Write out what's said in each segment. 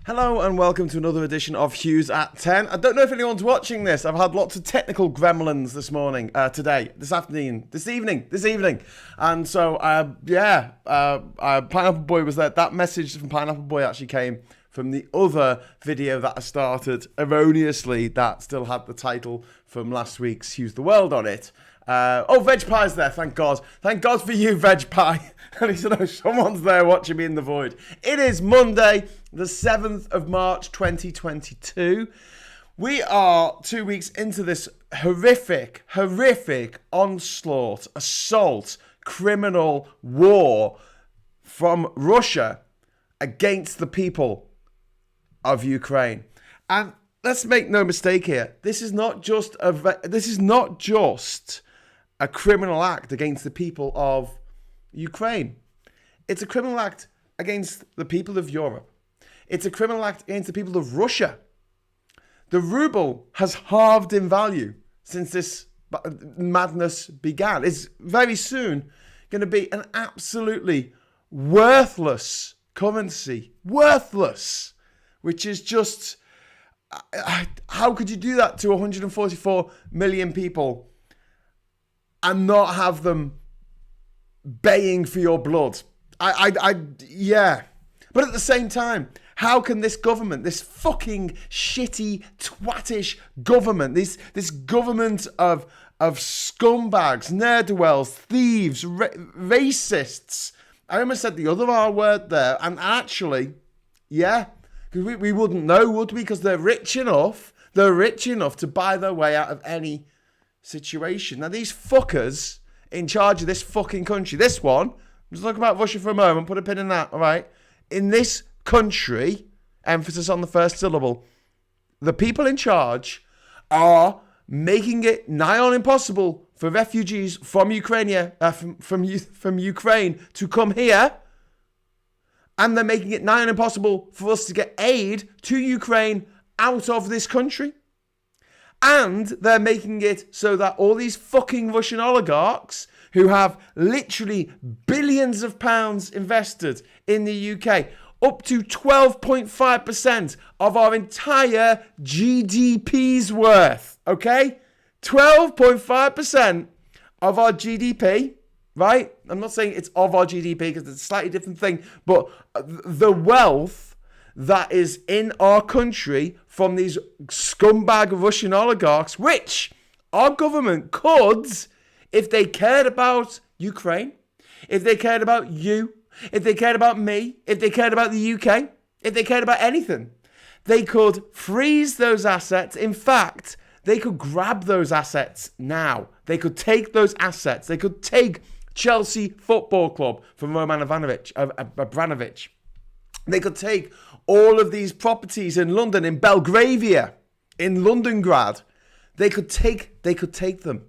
Hello and welcome to another edition of Hughes at 10. I don't know if anyone's watching this. I've had lots of technical gremlins this morning, today, this afternoon, this evening. And so, Pineapple Boy was there. That message from Pineapple Boy actually came from the other video that I started erroneously that still had the title from last week's Hughes the World on it. Veg Pie's there, thank God. Thank God for you, Veg Pie. At least I know someone's there watching me in the void. It is Monday, the 7th of March, 2022. We are 2 weeks into this horrific onslaught, assault, criminal war from Russia against the people of Ukraine. And let's make no mistake here. This is not just a criminal act against the people of Ukraine. It's a criminal act against the people of Europe. It's a criminal act against the people of Russia. The ruble has halved in value since this madness began. It's very soon going to be an absolutely worthless currency. Worthless. Which is just... How could you do that to 144 million people and not have them baying for your blood? Yeah. But at the same time, how can this government, this fucking shitty, twattish government, this government of scumbags, ne'er-do-wells, thieves, racists, I almost said the other R word there, and actually, yeah, because we wouldn't know, would we? Because they're rich enough to buy their way out of any situation. Now, these fuckers in charge of this fucking country, this one, just talk about Russia for a moment, put a pin in that, all right? In this country, emphasis on the first syllable, the people in charge are making it nigh on impossible for refugees from Ukraine, from Ukraine to come here, and they're making it nigh on impossible for us to get aid to Ukraine out of this country. And they're making it so that all these fucking Russian oligarchs who have literally billions of pounds invested in the UK, up to 12.5% of our entire GDP's worth, okay? 12.5% of our GDP, right? I'm not saying it's of our GDP because it's a slightly different thing, but the wealth that is in our country from these scumbag Russian oligarchs, which our government could, if they cared about Ukraine, if they cared about you, if they cared about me, if they cared about the UK, if they cared about anything, they could freeze those assets. In fact, they could grab those assets now. They could take those assets. They could take Chelsea Football Club from Roman Abramovich. They could take all of these properties in London, in Belgravia, in Londongrad. They could take them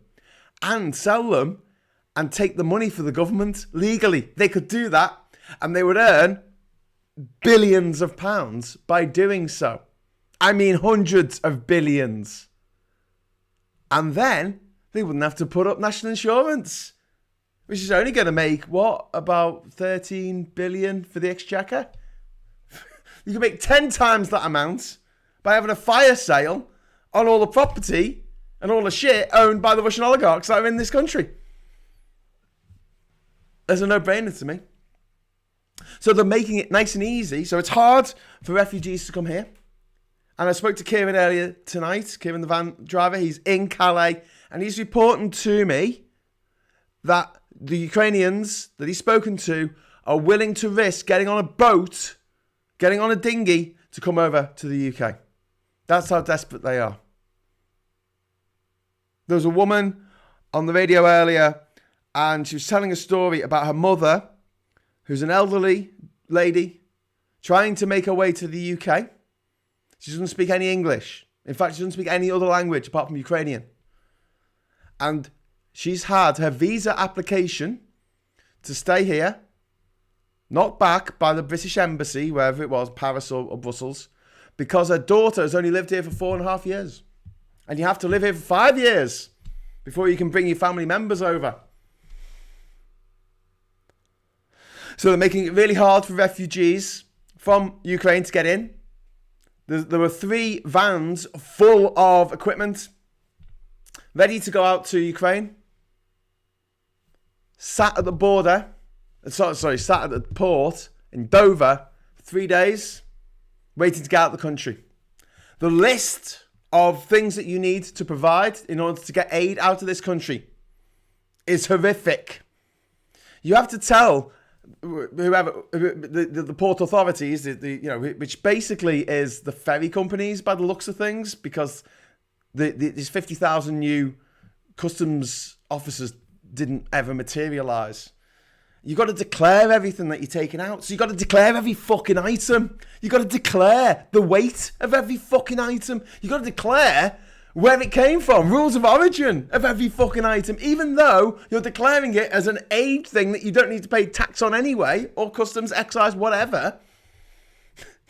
and sell them and take the money for the government legally. They could do that and they would earn billions of pounds by doing so. I mean hundreds of billions. And then they wouldn't have to put up national insurance, which is only going to make, what, about 13 billion for the Exchequer? You can make 10 times that amount by having a fire sale on all the property and all the shit owned by the Russian oligarchs that are in this country. There's a no-brainer to me. So they're making it nice and easy. So it's hard for refugees to come here. And I spoke to Kieran earlier tonight, Kieran the van driver. He's in Calais and he's reporting to me that the Ukrainians that he's spoken to are willing to risk getting on a boat, getting on a dinghy to come over to the UK. That's how desperate they are. There was a woman on the radio earlier and she was telling a story about her mother, who's an elderly lady, trying to make her way to the UK. She doesn't speak any English. In fact, she doesn't speak any other language apart from Ukrainian. And she's had her visa application to stay here knocked back by the British Embassy, wherever it was, Paris or Brussels, because her daughter has only lived here for 4.5 years. And you have to live here for 5 years before you can bring your family members over. So they're making it really hard for refugees from Ukraine to get in. There were 3 vans full of equipment ready to go out to Ukraine. Sat at the border, sat at the port in Dover for 3 days, waiting to get out of the country. The list of things that you need to provide in order to get aid out of this country is horrific. You have to tell whoever the port authorities, which basically is the ferry companies by the looks of things, because these 50,000 new customs officers didn't ever materialise. You got to declare everything that you're taking out. So you got to declare every fucking item. You got to declare the weight of every fucking item. You got to declare where it came from, rules of origin of every fucking item, even though you're declaring it as an aid thing that you don't need to pay tax on anyway, or customs, excise, whatever.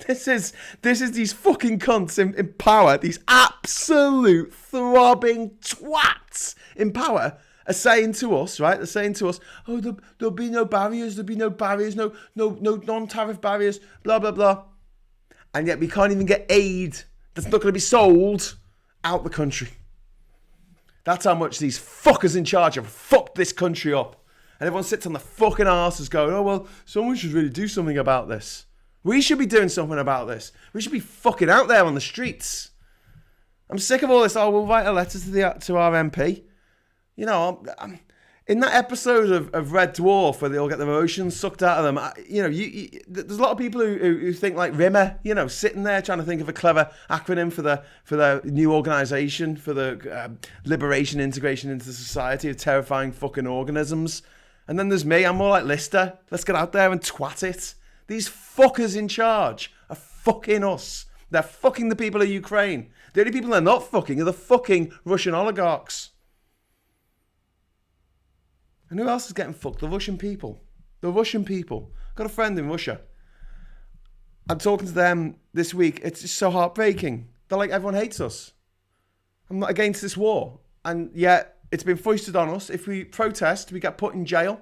This is these fucking cunts in power, these absolute throbbing twats in power are saying to us, right? They're saying to us, oh, there'll be no barriers, no non-tariff barriers, blah, blah, blah. And yet we can't even get aid that's not going to be sold out the country. That's how much these fuckers in charge have fucked this country up. And everyone sits on the fucking arses going, oh, well, someone should really do something about this. We should be doing something about this. We should be fucking out there on the streets. I'm sick of all this. Oh, we'll write a letter to our MP. You know, I'm in that episode of Red Dwarf where they all get their emotions sucked out of them. There's a lot of people who think like Rimmer, sitting there trying to think of a clever acronym for the new organisation, for the liberation, integration into society of terrifying fucking organisms. And then there's me. I'm more like Lister. Let's get out there and twat it. These fuckers in charge are fucking us. They're fucking the people of Ukraine. The only people they're not fucking are the fucking Russian oligarchs. And who else is getting fucked? The Russian people. The Russian people. Got a friend in Russia. I'm talking to them this week. It's just so heartbreaking. They're like, everyone hates us. I'm not against this war. And yet, it's been foisted on us. If we protest, we get put in jail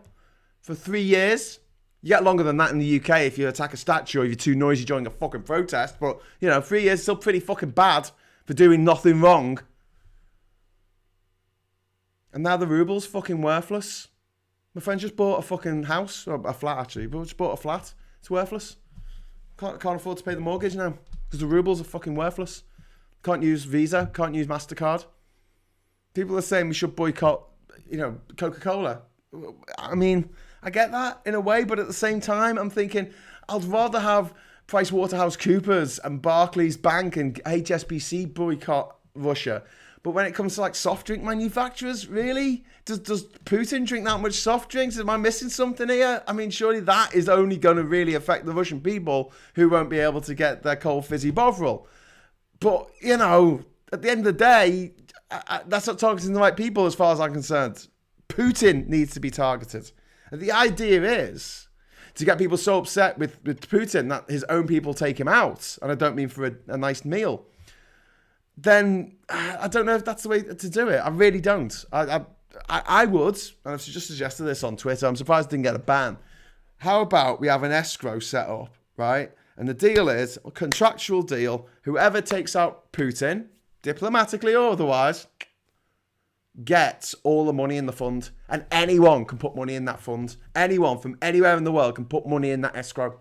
for 3 years. You get longer than that in the UK if you attack a statue or if you're too noisy during a fucking protest. But, 3 years is still pretty fucking bad for doing nothing wrong. And now the ruble's fucking worthless. My friend just bought a fucking house, or a flat actually, but just bought a flat. It's worthless. Can't afford to pay the mortgage now because the rubles are fucking worthless. Can't use Visa, can't use MasterCard. People are saying we should boycott, Coca-Cola. I mean, I get that in a way, but at the same time, I'm thinking I'd rather have PricewaterhouseCoopers and Barclays Bank and HSBC boycott Russia. But when it comes to like soft drink manufacturers, really? Does Putin drink that much soft drinks? Am I missing something here? I mean, surely that is only going to really affect the Russian people who won't be able to get their cold fizzy Bovril. But, at the end of the day, that's not targeting the right people as far as I'm concerned. Putin needs to be targeted. And the idea is to get people so upset with Putin that his own people take him out. And I don't mean for a nice meal. Then I don't know if that's the way to do it. I really don't. I would, and I've just suggested this on Twitter. I'm surprised I didn't get a ban. How about we have an escrow set up, right? And the deal is a contractual deal. Whoever takes out Putin, diplomatically or otherwise, gets all the money in the fund. And anyone can put money in that fund. Anyone from anywhere in the world can put money in that escrow.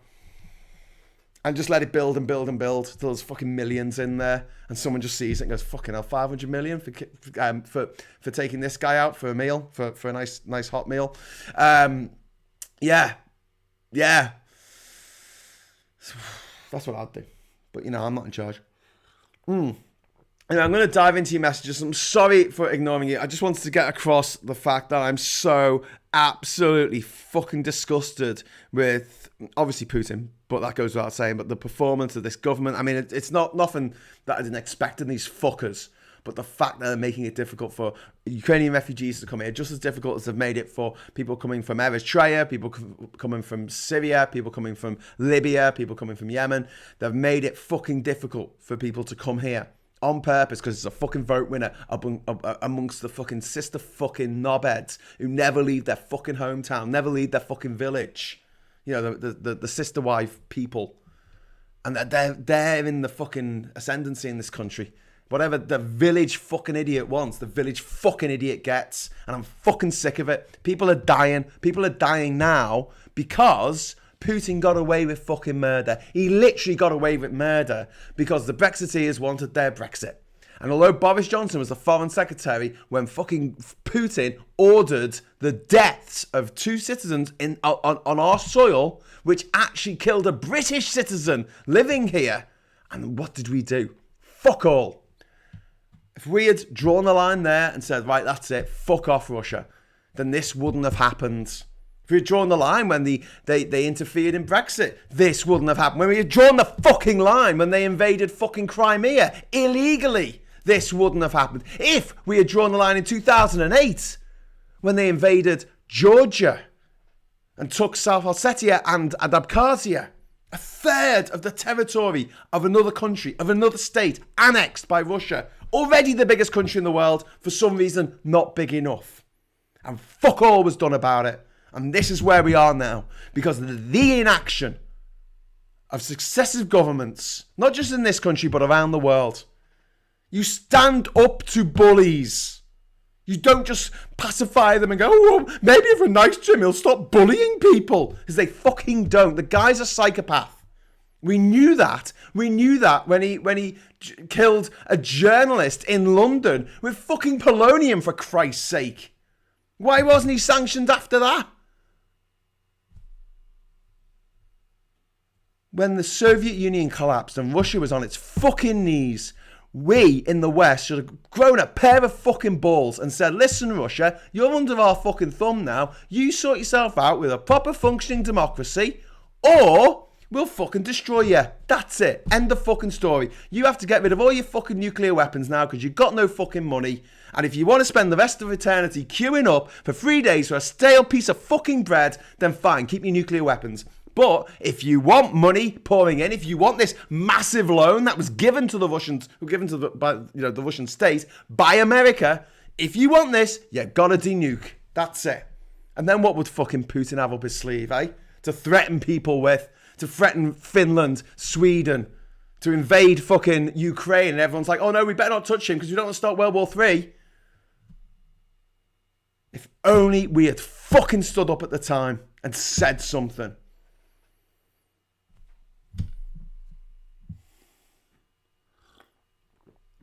And just let it build and build and build till there's fucking millions in there. And someone just sees it and goes, fucking hell, 500 million for taking this guy out for a meal, for a nice hot meal. Yeah. That's what I'd do. But, I'm not in charge. And I'm going to dive into your messages. I'm sorry for ignoring you. I just wanted to get across the fact that I'm so absolutely fucking disgusted with, obviously, Putin. But that goes without saying. But the performance of this government, I mean, it's not nothing that I didn't expect in these fuckers. But the fact that they're making it difficult for Ukrainian refugees to come here, just as difficult as they've made it for people coming from Eritrea, people coming from Syria, people coming from Libya, people coming from Yemen. They've made it fucking difficult for people to come here on purpose because it's a fucking vote winner amongst the fucking sister fucking knobheads who never leave their fucking hometown, never leave their fucking village. The sister wife people. And they're in the fucking ascendancy in this country. Whatever the village fucking idiot wants, the village fucking idiot gets. And I'm fucking sick of it. People are dying. People are dying now because Putin got away with fucking murder. He literally got away with murder because the Brexiteers wanted their Brexit. And although Boris Johnson was the foreign secretary when fucking Putin ordered the deaths of 2 citizens on our soil, which actually killed a British citizen living here. And what did we do? Fuck all. If we had drawn the line there and said, right, that's it, fuck off Russia, then this wouldn't have happened. If we had drawn the line when they interfered in Brexit, this wouldn't have happened. When we had drawn the fucking line when they invaded fucking Crimea illegally, this wouldn't have happened. If we had drawn the line in 2008 when they invaded Georgia and took South Ossetia and Abkhazia, a third of the territory of another country, of another state, annexed by Russia, already the biggest country in the world, for some reason not big enough. And fuck all was done about it. And this is where we are now, because of the inaction of successive governments, not just in this country, but around the world. You stand up to bullies. You don't just pacify them and go, oh, maybe if we're nice to him, he'll stop bullying people. Because they fucking don't. The guy's a psychopath. We knew that. We knew that when he killed a journalist in London with fucking polonium, for Christ's sake. Why wasn't he sanctioned after that? When the Soviet Union collapsed and Russia was on its fucking knees, we in the West should have grown a pair of fucking balls and said, listen, Russia, you're under our fucking thumb now. You sort yourself out with a proper functioning democracy, or we'll fucking destroy you. That's it. End the fucking story. You have to get rid of all your fucking nuclear weapons now because you've got no fucking money. And if you want to spend the rest of eternity queuing up for 3 days for a stale piece of fucking bread, then fine, keep your nuclear weapons. But if you want money pouring in, if you want this massive loan that was given to the Russians, given to the Russian state by America, if you want this, you gotta denuke. That's it. And then what would fucking Putin have up his sleeve, eh? To threaten people with, to threaten Finland, Sweden, to invade fucking Ukraine, and everyone's like, oh no, we better not touch him because we don't want to start World War III. If only we had fucking stood up at the time and said something.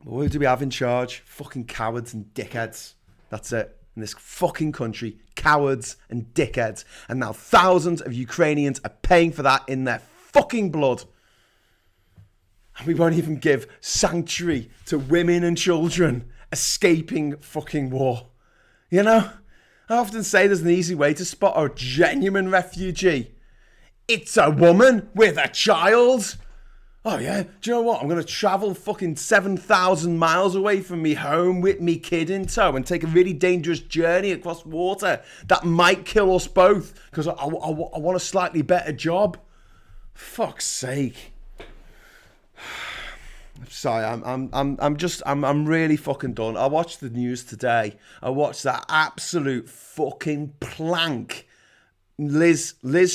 Who do we have in charge? Fucking cowards and dickheads. That's it. In this fucking country, cowards and dickheads. And now thousands of Ukrainians are paying for that in their fucking blood. And we won't even give sanctuary to women and children escaping fucking war. You know? I often say there's an easy way to spot a genuine refugee. It's a woman with a child. Oh yeah, do you know what? I'm going to travel fucking 7,000 miles away from me home with me kid in tow and take a really dangerous journey across water that might kill us both because I want a slightly better job. Fuck's sake. Sorry, I'm really fucking done. I watched the news today. I watched that absolute fucking plank. Liz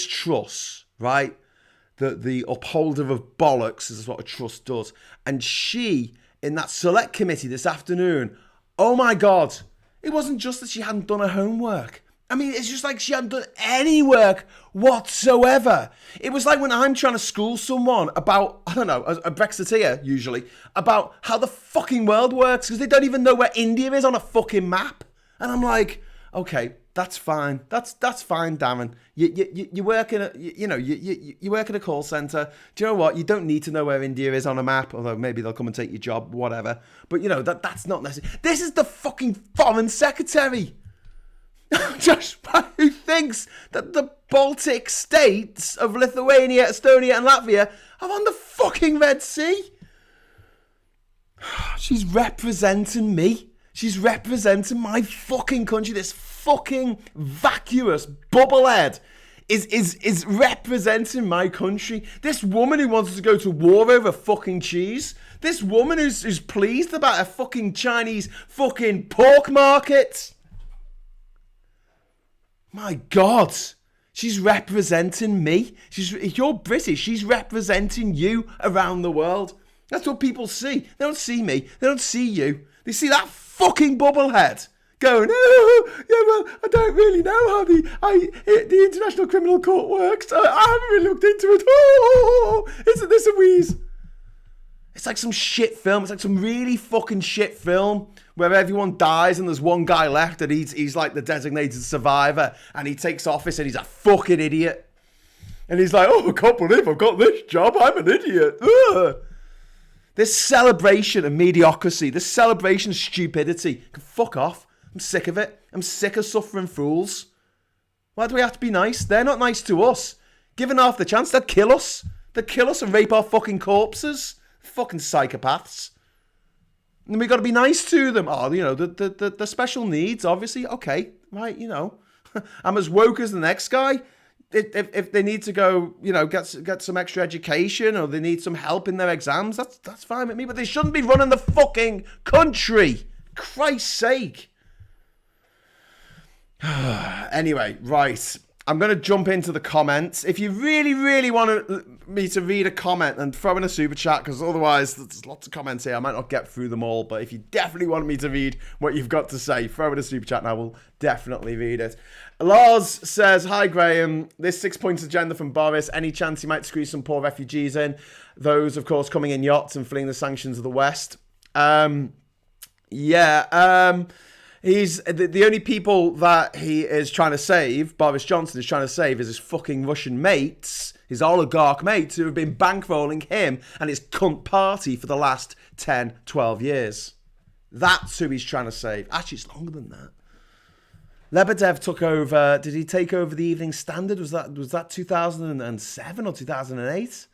Truss, right? The upholder of bollocks is what a Truss does. And she, in that select committee this afternoon, oh my God, it wasn't just that she hadn't done her homework. I mean, it's just like she hadn't done any work whatsoever. It was like when I'm trying to school someone about, I don't know, a Brexiteer usually, about how the fucking world works because they don't even know where India is on a fucking map. And I'm like, okay, that's fine. That's fine, Darren. You work in you work at a call center. Do you know what? You don't need to know where India is on a map, although maybe they'll come and take your job, whatever. But you know that's not necessary. This is the fucking foreign secretary. Just who thinks that the Baltic states of Lithuania, Estonia, and Latvia are on the fucking Red Sea? She's representing me. She's representing my fucking country. This fucking vacuous bubblehead is representing my country. This woman who wants to go to war over fucking cheese. This woman who's pleased about a fucking Chinese fucking pork market. My God. She's representing me. You're British. She's representing you around the world. That's what people see. They don't see me. They don't see you. They see that fucking bubblehead going, oh, yeah, well, I don't really know how the International Criminal Court works. I haven't really looked into it. Oh, isn't this a wheeze? It's like some shit film. It's like some really fucking shit film where everyone dies and there's one guy left and he's like the designated survivor and he takes office and he's a fucking idiot. And he's like, oh, I can't believe I've got this job. I'm an idiot. Ugh. This celebration of mediocrity, this celebration of stupidity, can fuck off. I'm sick of it. I'm sick of suffering fools. Why do we have to be nice? They're not nice to us. Given half the chance, they'd kill us. They'd kill us and rape our fucking corpses. Fucking psychopaths. And we got to be nice to them. Oh, you know, the special needs, obviously. Okay, right, you know. I'm as woke as the next guy. If they need to go, you know, get some extra education or they need some help in their exams, that's fine with me. But they shouldn't be running the fucking country. Christ's sake. Anyway, right. I'm going to jump into the comments. If you really, really want me to read a comment, and throw in a super chat, because otherwise there's lots of comments here. I might not get through them all, but if you definitely want me to read what you've got to say, throw in a super chat and I will definitely read it. Lars says, hi Graham, this 6-point agenda from Boris, any chance he might squeeze some poor refugees in? Those, of course, coming in yachts and fleeing the sanctions of the West. He's the only people that he is trying to save, Boris Johnson is trying to save, is his fucking Russian mates, his oligarch mates who have been bankrolling him and his cunt party for the last 10, 12 years. That's who he's trying to save. Actually, it's longer than that. Lebedev took over. Did he take over the Evening Standard? Was that 2007 or 2008?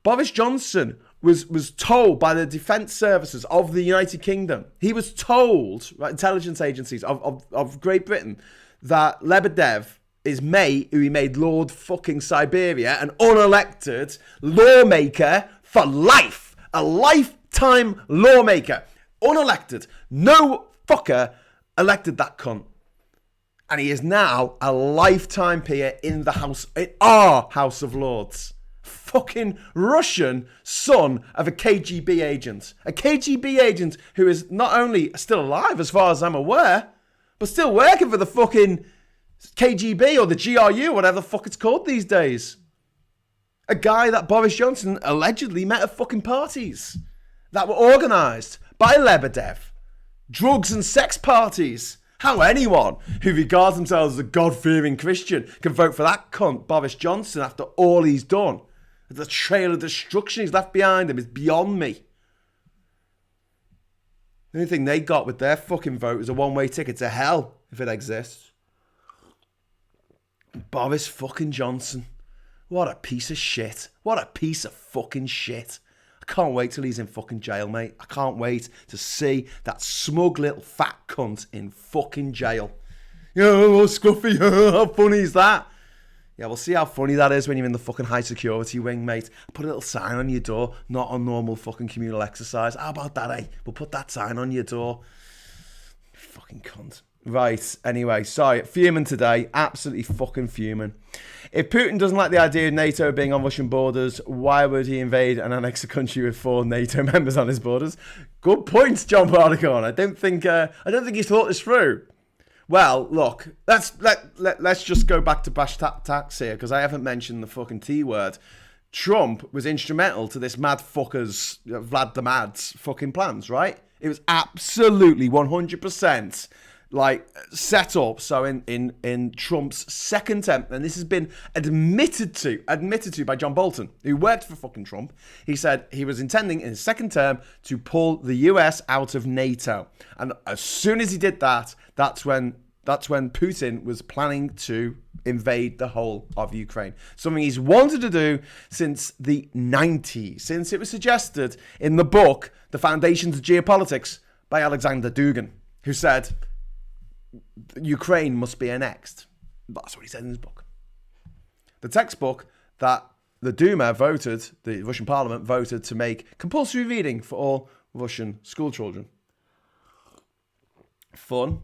Boris Johnson was told by the defence services of the United Kingdom, he was told, right, intelligence agencies of Great Britain, that Lebedev, his mate, who he made Lord fucking Siberia, an unelected lawmaker for life, a lifetime lawmaker, unelected, no fucker elected that cunt. And he is now a lifetime peer in our House of Lords. Fucking Russian son of a KGB agent. A KGB agent who is not only still alive as far as I'm aware, but still working for the fucking KGB or the GRU, whatever the fuck it's called these days. A guy that Boris Johnson allegedly met at fucking parties that were organised by Lebedev. Drugs and sex parties. How anyone who regards themselves as a God-fearing Christian can vote for that cunt, Boris Johnson, after all he's done. The trail of destruction he's left behind him is beyond me. The only thing they got with their fucking vote is a one-way ticket to hell, if it exists. Boris fucking Johnson. What a piece of shit. What a piece of fucking shit. I can't wait till he's in fucking jail, mate. I can't wait to see that smug little fat cunt in fucking jail. Oh, Scruffy, how funny is that? Yeah, we'll see how funny that is when you're in the fucking high security wing, mate. Put a little sign on your door, not on normal fucking communal exercise. How about that, eh? We'll put that sign on your door. Fucking cunt. Right, anyway, sorry, fuming today. Absolutely fucking fuming. If Putin doesn't like the idea of NATO being on Russian borders, why would he invade and annex a country with 4 NATO members on his borders? Good point, John Barnacorn. I don't think he's thought this through. Well, look, let's just go back to brass tacks here, because I haven't mentioned the fucking T word. Trump was instrumental to this mad fucker's, Vlad the Mad's fucking plans, right? It was absolutely 100% like set up. So in Trump's second term, and this has been admitted to by John Bolton, who worked for fucking Trump. He said he was intending in his second term to pull the US out of NATO. And as soon as he did that, that's when Putin was planning to invade the whole of Ukraine. Something he's wanted to do since the 90s, since it was suggested in the book, The Foundations of Geopolitics by Alexander Dugin, who said Ukraine must be annexed. That's what he said in his book. The textbook that the Duma voted, the Russian parliament voted to make compulsory reading for all Russian school children. Fun.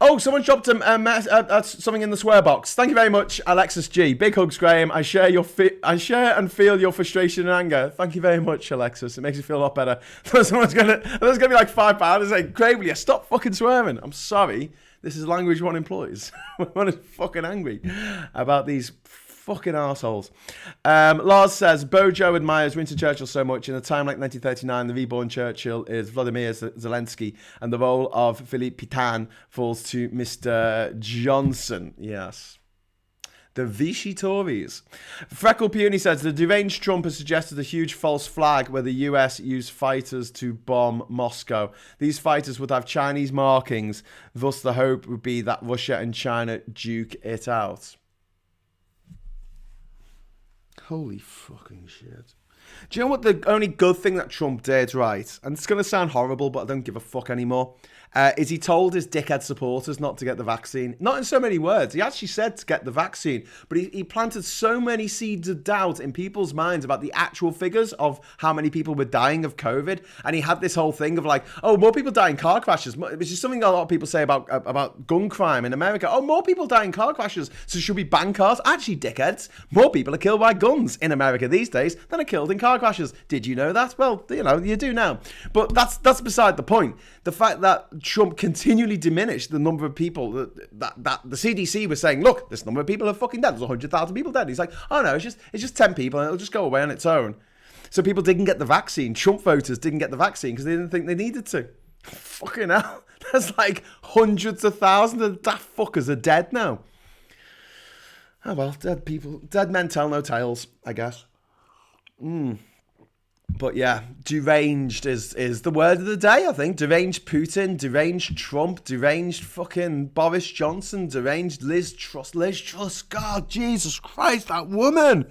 Oh, someone dropped something in the swear box. Thank you very much, Alexis G. Big hugs, Graham. I share and feel your frustration and anger. Thank you very much, Alexis. It makes me feel a lot better. There's gonna be like £5 and say, Graham, will you stop fucking swearing? I'm sorry. This is language one employs. One is fucking angry about these fucking assholes. Lars says, Bojo admires Winston Churchill so much. In a time like 1939, the reborn Churchill is Vladimir Zelensky, and the role of Philippe Pétain falls to Mr. Johnson. Yes. The Vichy Tories. Freckle Peony says, the deranged Trump has suggested a huge false flag where the US used fighters to bomb Moscow. These fighters would have Chinese markings. Thus, the hope would be that Russia and China duke it out. Holy fucking shit. Do you know what the only good thing that Trump did, right? And it's going to sound horrible, but I don't give a fuck anymore. Is he told his dickhead supporters not to get the vaccine. Not in so many words. He actually said to get the vaccine. But he planted so many seeds of doubt in people's minds about the actual figures of how many people were dying of COVID. And he had this whole thing of like, oh, more people die in car crashes. Which is something a lot of people say about gun crime in America. Oh, more people die in car crashes. So should we ban cars? Actually, dickheads, more people are killed by guns in America these days than are killed in car crashes. Did you know that? Well, you know, you do now. But that's beside the point. The fact that Trump continually diminished the number of people that the CDC was saying, look, this number of people are fucking dead. There's 100,000 people dead. He's like, oh no, it's just 10 people and it'll just go away on its own. So people didn't get the vaccine. Trump voters didn't get the vaccine because they didn't think they needed to. Fucking hell. There's like hundreds of thousands of daft fuckers are dead now. Oh well, dead men tell no tales, I guess. But yeah, deranged is the word of the day, I think. Deranged Putin, deranged Trump, deranged fucking Boris Johnson, deranged Liz Truss. Liz Truss, God, Jesus Christ, that woman.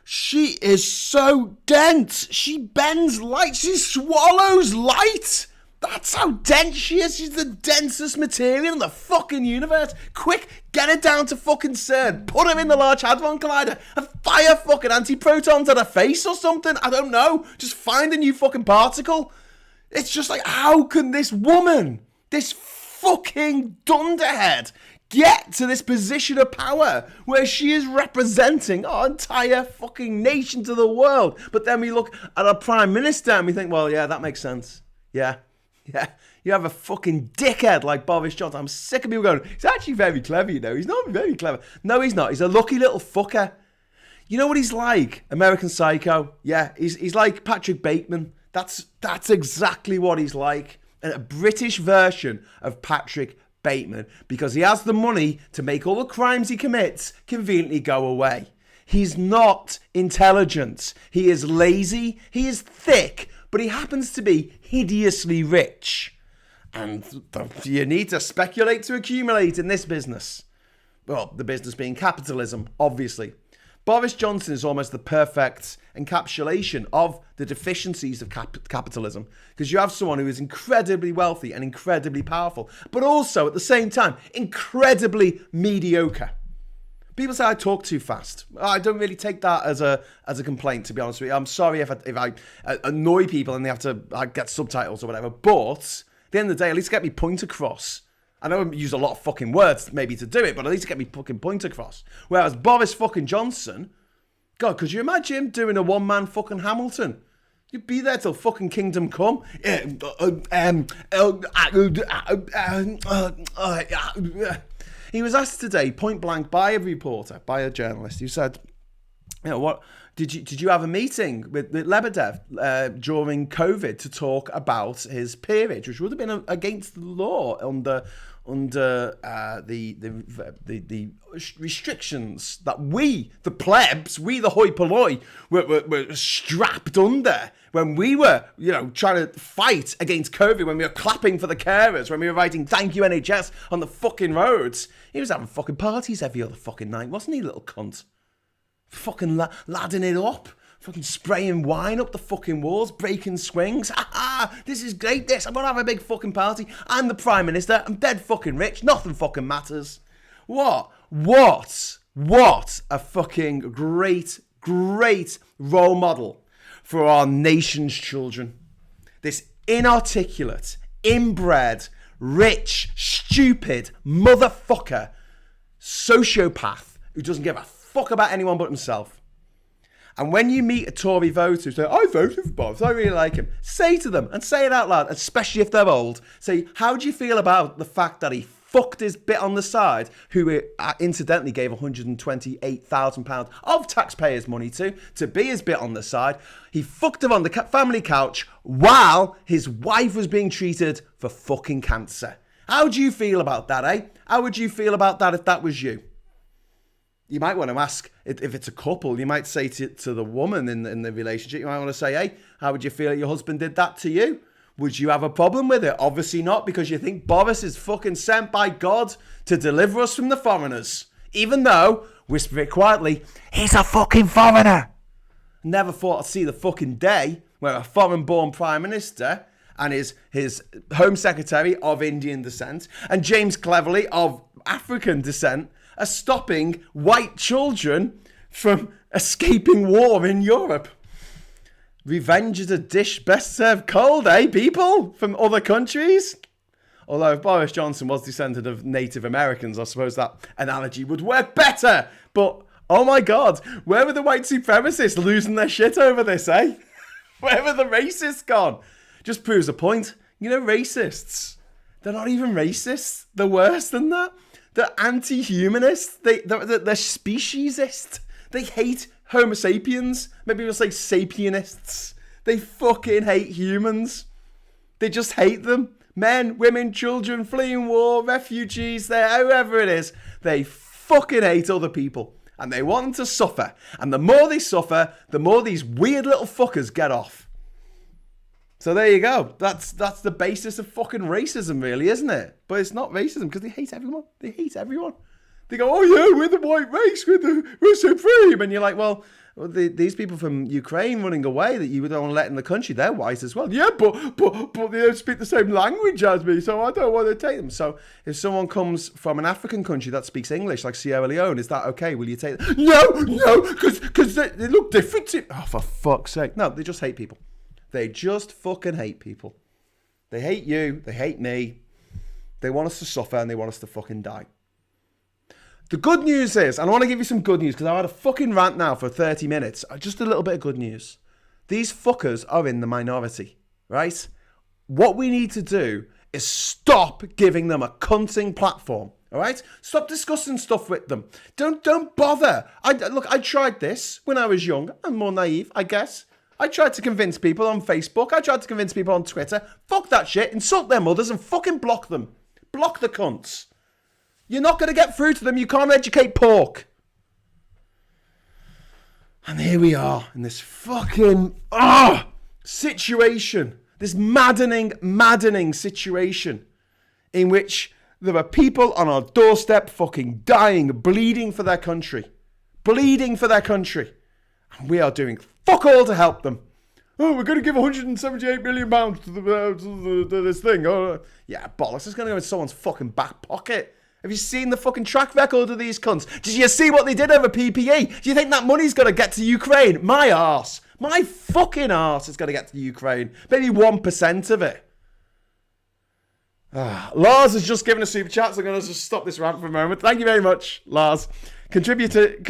She is so dense. She bends light. She swallows light. That's how dense she is. She's the densest material in the fucking universe. Quick, get her down to fucking CERN. Put her in the Large Hadron Collider and fire fucking antiprotons at her face or something. I don't know. Just find a new fucking particle. It's just like, how can this woman, this fucking dunderhead, get to this position of power where she is representing our entire fucking nation to the world? But then we look at our prime minister and we think, well, yeah, that makes sense. Yeah, you have a fucking dickhead like Boris Johnson. I'm sick of people going, he's actually very clever, you know. He's not very clever. No, he's not. He's a lucky little fucker. You know what he's like? American Psycho. Yeah, he's like Patrick Bateman. That's exactly what he's like. A British version of Patrick Bateman, because he has the money to make all the crimes he commits conveniently go away. He's not intelligent. He is lazy. He is thick. But he happens to be hideously rich. And you need to speculate to accumulate in this business. Well, the business being capitalism, obviously. Boris Johnson is almost the perfect encapsulation of the deficiencies of capitalism. Because you have someone who is incredibly wealthy and incredibly powerful, but also, at the same time, incredibly mediocre. People say I talk too fast. I don't really take that as a complaint, to be honest with you. I'm sorry if I annoy people and they have to get subtitles or whatever. But at the end of the day, at least get me point across. I know I use a lot of fucking words maybe to do it, but at least get me fucking point across. Whereas Boris fucking Johnson, God, could you imagine him doing a one-man fucking Hamilton? You'd be there till fucking kingdom come. He was asked today, point blank, by a reporter, by a journalist, who said, you know, what did you have a meeting with Lebedev during COVID to talk about his peerage, which would have been against the law under the restrictions that we, the plebs, we the hoi polloi, were strapped under when we were, you know, trying to fight against COVID, when we were clapping for the carers, when we were writing thank you NHS on the fucking roads. He was having fucking parties every other fucking night, wasn't he, little cunt? Fucking ladding it up. Fucking spraying wine up the fucking walls, breaking swings. This is great, this. I'm going to have a big fucking party. I'm the Prime Minister. I'm dead fucking rich. Nothing fucking matters. What a fucking great role model for our nation's children. This inarticulate, inbred, rich, stupid motherfucker, sociopath who doesn't give a fuck about anyone but himself. And when you meet a Tory voter who says, I voted for Boris, I really like him, say to them, and say it out loud, especially if they're old, say, how do you feel about the fact that he fucked his bit on the side, who incidentally gave £128,000 of taxpayers' money to be his bit on the side. He fucked him on the family couch while his wife was being treated for fucking cancer. How do you feel about that, eh? How would you feel about that if that was you? You might want to ask, if it's a couple, you might say to the woman in the relationship, you might want to say, hey, how would you feel that your husband did that to you? Would you have a problem with it? Obviously not, because you think Boris is fucking sent by God to deliver us from the foreigners. Even though, whisper it quietly, he's a fucking foreigner. Never thought I'd see the fucking day where a foreign-born Prime Minister and his Home Secretary of Indian descent and James Cleverly of African descent are stopping white children from escaping war in Europe. Revenge is a dish best served cold, eh, people? From other countries? Although if Boris Johnson was descended of Native Americans, I suppose that analogy would work better. But, oh my God, where were the white supremacists losing their shit over this, eh? Where were the racists gone? Just proves a point. You know, racists, they're not even racists. They're worse than that. They're anti-humanists. They're speciesist. They hate Homo sapiens. Maybe we'll say sapienists. They fucking hate humans. They just hate them. Men, women, children, fleeing war, refugees, whoever it is. They fucking hate other people. And they want them to suffer. And the more they suffer, the more these weird little fuckers get off. So there you go. That's the basis of fucking racism, really, isn't it? But it's not racism because they hate everyone. They hate everyone. They go, oh yeah, we're the white race, we're supreme. And you're like, well, these people from Ukraine running away that you don't want to let in the country, they're white as well. Yeah, but they don't speak the same language as me, so I don't want to take them. So if someone comes from an African country that speaks English, like Sierra Leone, is that okay? Will you take them? No, because they look different. Oh, for fuck's sake. No, they just hate people. They just fucking hate people. They hate you. They hate me. They want us to suffer and they want us to fucking die. The good news is, and I want to give you some good news because I had a fucking rant now for 30 minutes. Just a little bit of good news. These fuckers are in the minority, right? What we need to do is stop giving them a cunting platform, all right? Stop discussing stuff with them. Don't bother. I tried this when I was young and more naive, I guess. I tried to convince people on Facebook. I tried to convince people on Twitter. Fuck that shit. Insult their mothers and fucking block them. Block the cunts. You're not going to get through to them. You can't educate pork. And here we are in this fucking situation. This maddening situation in which there are people on our doorstep fucking dying, bleeding for their country. Bleeding for their country. And we are doing fuck all to help them. Oh, we're going to give £178 million to this thing. Oh, yeah, bollocks. It's going to go in someone's fucking back pocket. Have you seen the fucking track record of these cunts? Did you see what they did over PPE? Do you think that money's going to get to Ukraine? My arse. My fucking arse is going to get to Ukraine. Maybe 1% of it. Lars has just given a super chat, so I'm going to just stop this rant for a moment. Thank you very much, Lars. Contribution.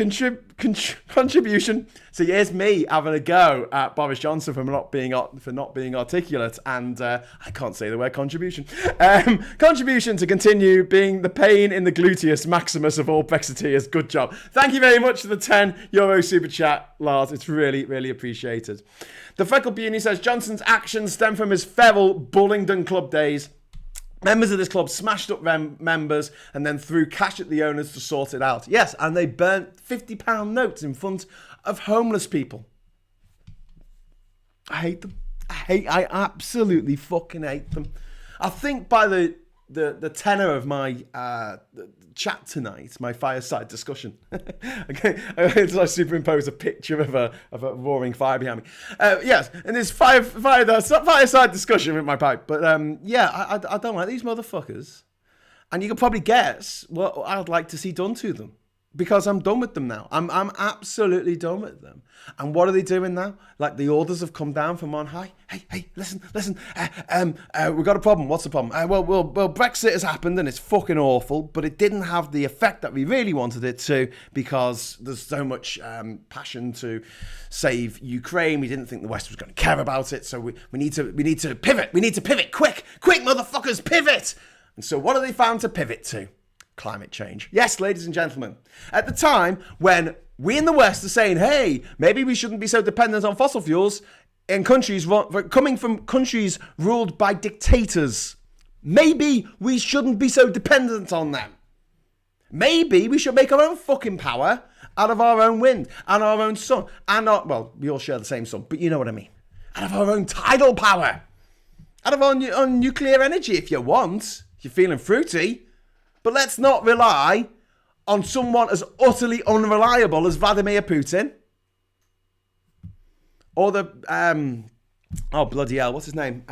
So here's me having a go at Boris Johnson for not being articulate, and I can't say the word contribution. Contribution to continue being the pain in the gluteus maximus of all Brexiteers. Good job. Thank you very much for the €10 super chat, Lars. It's really, really appreciated. The Freckled Beauty says Johnson's actions stem from his feral Bullingdon Club days. Members of this club smashed up members and then threw cash at the owners to sort it out. Yes, and they burnt £50 notes in front of homeless people. I hate them. I absolutely fucking hate them. I think by the tenor of my chat tonight, my fireside discussion. Okay, I superimpose a picture of a roaring fire behind me. Yes, and this fireside discussion with my pipe. But I don't like these motherfuckers. And you can probably guess what I'd like to see done to them. because I'm done with them now. I'm absolutely done with them. And what are they doing now? Like, the orders have come down from on high. Hey, listen. We've got a problem. What's the problem? Well, Brexit has happened and it's fucking awful, but it didn't have the effect that we really wanted it to, because there's so much passion to save Ukraine. We didn't think the West was going to care about it, so we need to pivot. We need to pivot. Quick, motherfuckers, pivot. And so what have they found to pivot to? Climate change. Yes, ladies and gentlemen. At the time when we in the West are saying, hey, maybe we shouldn't be so dependent on fossil fuels in countries coming from countries ruled by dictators. Maybe we shouldn't be so dependent on them. Maybe we should make our own fucking power out of our own wind and our own sun. And well, we all share the same sun, but you know what I mean. Out of our own tidal power. Out of our nuclear energy if you want. If you're feeling fruity. But let's not rely on someone as utterly unreliable as Vladimir Putin. Or the, oh bloody hell, what's his name?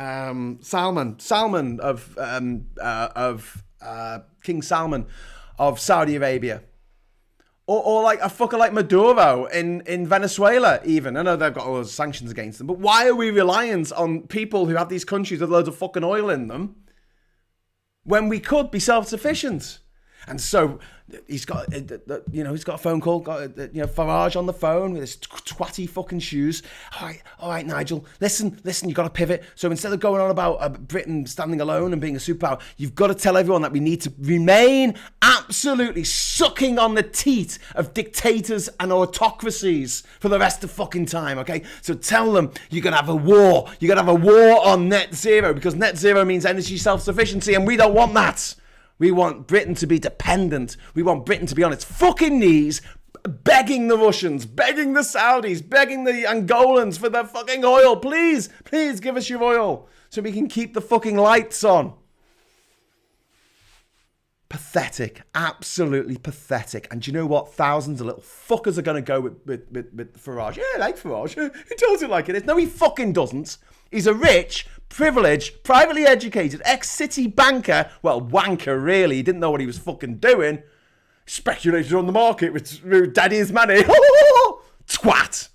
Salman of King Salman of Saudi Arabia. Or like a fucker like Maduro in Venezuela even. I know they've got all those sanctions against them. But why are we reliant on people who have these countries with loads of fucking oil in them when we could be self-sufficient? And so he's got a phone call, Farage on the phone with his twatty fucking shoes. All right, Nigel, listen, you got to pivot. So instead of going on about Britain standing alone and being a superpower, you've got to tell everyone that we need to remain absolutely sucking on the teat of dictators and autocracies for the rest of fucking time, okay? So tell them you're going to have a war. You're going to have a war on net zero, because net zero means energy self-sufficiency, and we don't want that. We want Britain to be dependent. We want Britain to be on its fucking knees, begging the Russians, begging the Saudis, begging the Angolans for their fucking oil. Please give us your oil so we can keep the fucking lights on. Pathetic. Absolutely pathetic. And do you know what? Thousands of little fuckers are going to go with Farage. Yeah, I like Farage. He tells it like it is. No, he fucking doesn't. He's a rich, privileged, privately educated, ex-city banker. Well, wanker, really. He didn't know what he was fucking doing. Speculated on the market with daddy's money. Twat.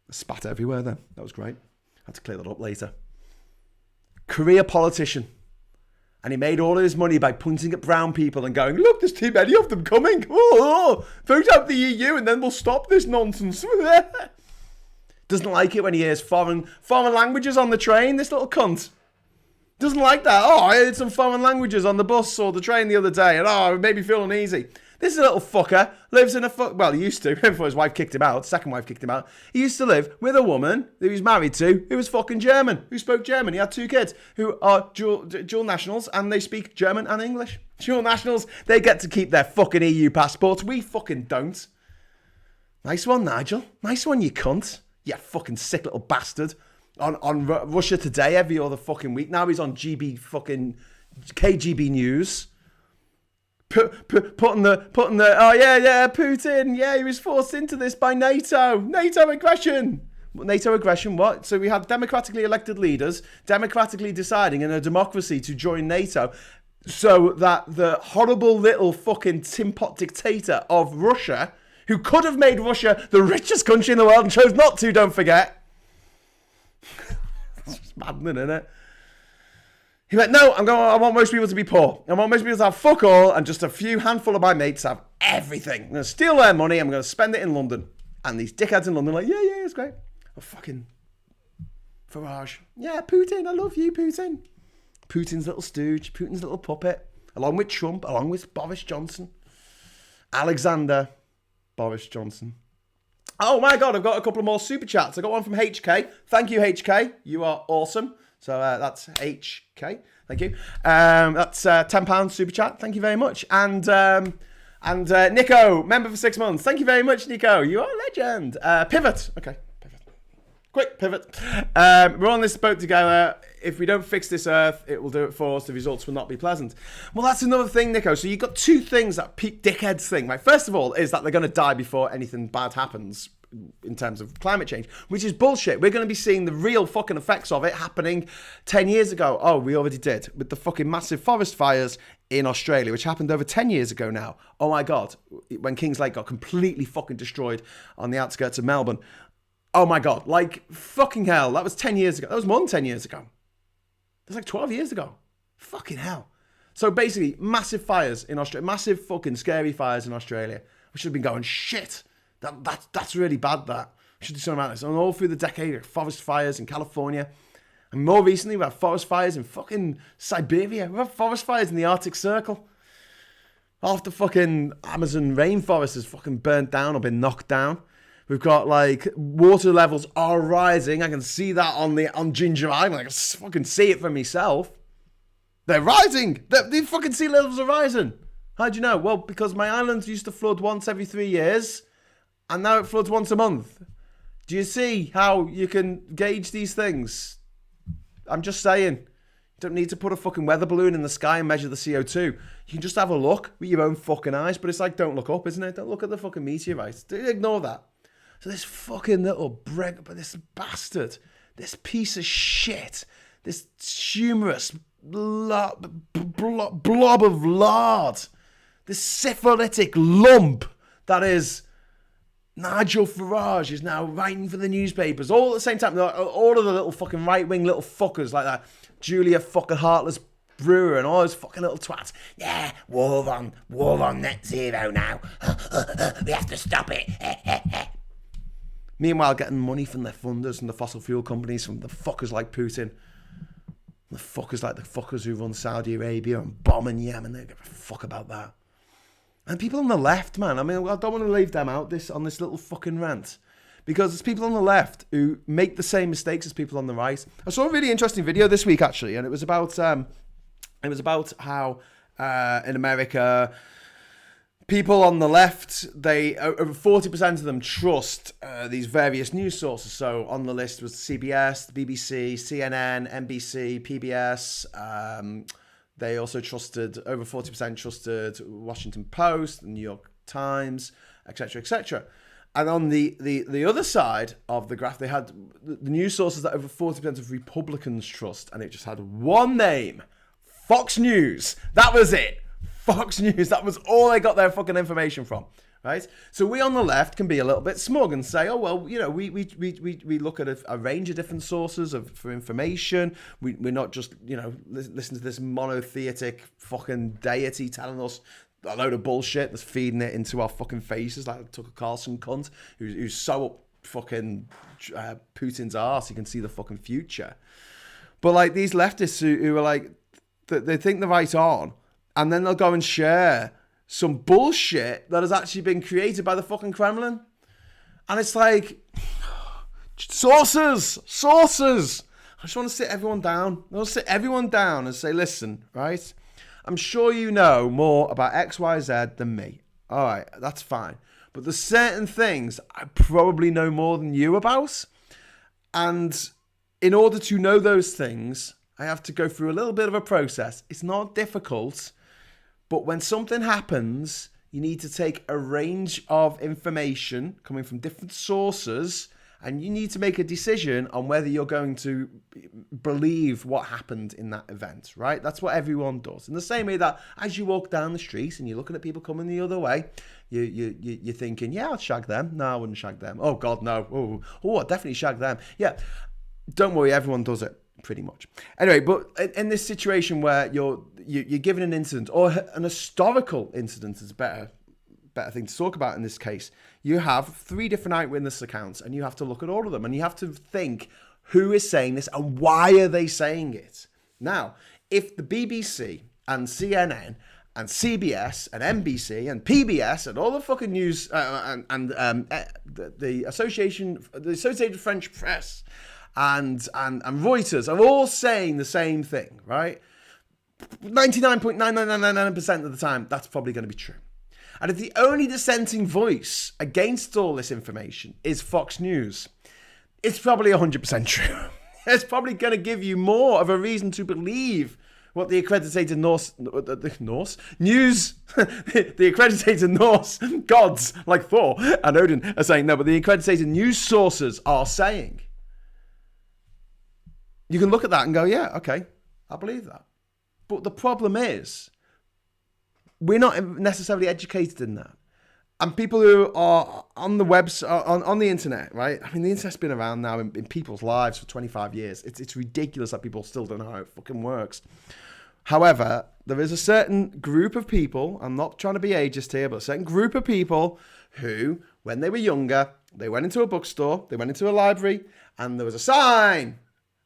I spat everywhere then. That was great. I had to clear that up later. Career politician. And he made all of his money by pointing at brown people and going, look, there's too many of them coming. Vote out the EU and then we'll stop this nonsense. Doesn't like it when he hears foreign languages on the train, this little cunt. Doesn't like that. Oh, I heard some foreign languages on the bus or the train the other day, and it made me feel uneasy. This little fucker lives in well, he used to, before his wife kicked him out, second wife kicked him out. He used to live with a woman who he was married to, who was fucking German, who spoke German. He had 2 kids who are dual nationals, and they speak German and English. Dual nationals, they get to keep their fucking EU passports. We fucking don't. Nice one, Nigel. Nice one, you cunt. You fucking sick little bastard. On Russia Today every other fucking week. Now he's on KGB News. Putting the Putin, he was forced into this by NATO aggression. NATO aggression, what? So we have democratically elected leaders democratically deciding in a democracy to join NATO, so that the horrible little fucking tin pot dictator of Russia, who could have made Russia the richest country in the world and chose not to, don't forget. It's just maddening, isn't it? He went, no, I want most people to be poor. I want most people to have fuck all, and just a few handful of my mates have everything. I'm going to steal their money, I'm going to spend it in London. And these dickheads in London are like, yeah, it's great. Oh, fucking Farage. Yeah, Putin, I love you, Putin. Putin's little stooge, Putin's little puppet, along with Trump, along with Boris Johnson. Alexander Boris Johnson. Oh my God, I've got a couple more super chats. I got one from HK. Thank you, HK. You are awesome. So that's HK. Thank you. That's £10 super chat. Thank you very much. And Nico, member for 6 months. Thank you very much, Nico. You are a legend. Pivot. Okay. Pivot. Quick pivot. We're on this boat together. If we don't fix this earth, it will do it for us. The results will not be pleasant. Well, that's another thing, Nico. So you've got 2 things that dickheads think. Right? First of all is that they're going to die before anything bad happens in terms of climate change, which is bullshit. We're going to be seeing the real fucking effects of it happening 10 years ago. Oh, we already did with the fucking massive forest fires in Australia, which happened over 10 years ago now. Oh my God, when Kings Lake got completely fucking destroyed on the outskirts of Melbourne. Oh my God, like fucking hell, that was 10 years ago. That was more than 10 years ago. It was like 12 years ago. Fucking hell. So basically, massive fires in Australia, massive fucking scary fires in Australia. We should have been going, shit, that's really bad, that. We should do something about this. And all through the decade, forest fires in California. And more recently, we had forest fires in fucking Siberia. We had forest fires in the Arctic Circle. Half the fucking Amazon rainforest is fucking burnt down or been knocked down. We've got like water levels are rising. I can see that on Ginger Island. I can fucking see it for myself. They're rising. The fucking sea levels are rising. How'd you know? Well, because my island used to flood once every 3 years, and now it floods once a month. Do you see how you can gauge these things? I'm just saying. You don't need to put a fucking weather balloon in the sky and measure the CO2. You can just have a look with your own fucking eyes. But it's like, don't look up, isn't it? Don't look at the fucking meteorites. Ignore that. So this fucking little this bastard, this piece of shit, this humorous blob of lard, this syphilitic lump that is Nigel Farage is now writing for the newspapers all at the same time. All of the little fucking right-wing little fuckers like that. Julia fucking Heartless Brewer and all those fucking little twats. Yeah, war on net zero now. We have to stop it. Meanwhile, getting money from their funders and the fossil fuel companies, from the fuckers like Putin. The fuckers like the fuckers who run Saudi Arabia and bombing Yemen. They don't give a fuck about that. And people on the left, man, I mean, I don't want to leave them out on this little fucking rant. Because there's people on the left who make the same mistakes as people on the right. I saw a really interesting video this week, actually, and it was about how in America, people on the left, over 40% of them trust these various news sources. So on the list was CBS, the BBC, CNN, NBC, PBS. They also over 40% trusted Washington Post, the New York Times, etc., etc. And on the other side of the graph, they had the news sources that over 40% of Republicans trust, and it just had one name, Fox News. That was it. Fox News. That was all they got their fucking information from, right? So we on the left can be a little bit smug and say, oh, well, you know, we look at a range of different sources for information. We're not just, you know, listen to this monotheistic fucking deity telling us a load of bullshit that's feeding it into our fucking faces, like Tucker Carlson cunt, who's so up fucking Putin's arse, he can see the fucking future. But like these leftists who are like, they think they're right on, and then they'll go and share some bullshit that has actually been created by the fucking Kremlin. And it's like, sources. I just want to sit everyone down. I want to sit everyone down and say, listen, right? I'm sure you know more about X, Y, Z than me. All right, that's fine. But there's certain things I probably know more than you about. And in order to know those things, I have to go through a little bit of a process. It's not difficult. But when something happens, you need to take a range of information coming from different sources, and you need to make a decision on whether you're going to believe what happened in that event, right? That's what everyone does. In the same way that as you walk down the street and you're looking at people coming the other way, you're thinking, yeah, I'll shag them. No, I wouldn't shag them. Oh, God, no. Oh, I'd definitely shag them. Yeah, don't worry, everyone does it. Pretty much. Anyway, but in this situation where you're given an incident, or an historical incident is a better thing to talk about in this case, you have 3 different eyewitness accounts, and you have to look at all of them, and you have to think who is saying this and why are they saying it. Now, if the BBC and CNN and CBS and NBC and PBS and all the fucking news the Associated French Press and Reuters are all saying the same thing, right? 99.9999% of the time, that's probably going to be true. And if the only dissenting voice against all this information is Fox News, it's probably 100% true. It's probably going to give you more of a reason to believe what the accredited Norse news, the accredited Norse gods like Thor and Odin are saying. No, but the accredited news sources are saying. You can look at that and go, yeah, okay, I believe that. But the problem is, we're not necessarily educated in that. And people who are on the webs, on the internet, right? I mean, the internet's been around now in people's lives for 25 years. It's ridiculous that people still don't know how it fucking works. However, there is a certain group of people, I'm not trying to be ageist here, but a certain group of people who, when they were younger, they went into a bookstore, they went into a library, and there was a sign,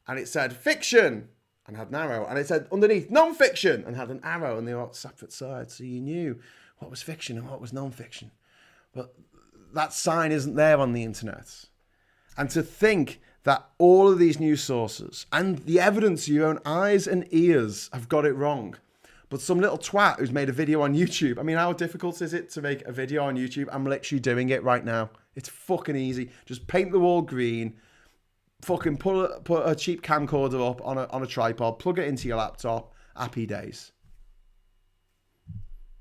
and it said fiction, and had an arrow, and it said underneath non-fiction, and had an arrow, and they were on separate sides, so you knew what was fiction and what was non-fiction. But that sign isn't there on the internet. And to think that all of these news sources and the evidence, your own eyes and ears have got it wrong. But some little twat who's made a video on YouTube. I mean, how difficult is it to make a video on YouTube? I'm literally doing it right now. It's fucking easy. Just paint the wall green. Fucking put a cheap camcorder up on a tripod. Plug it into your laptop. Happy days.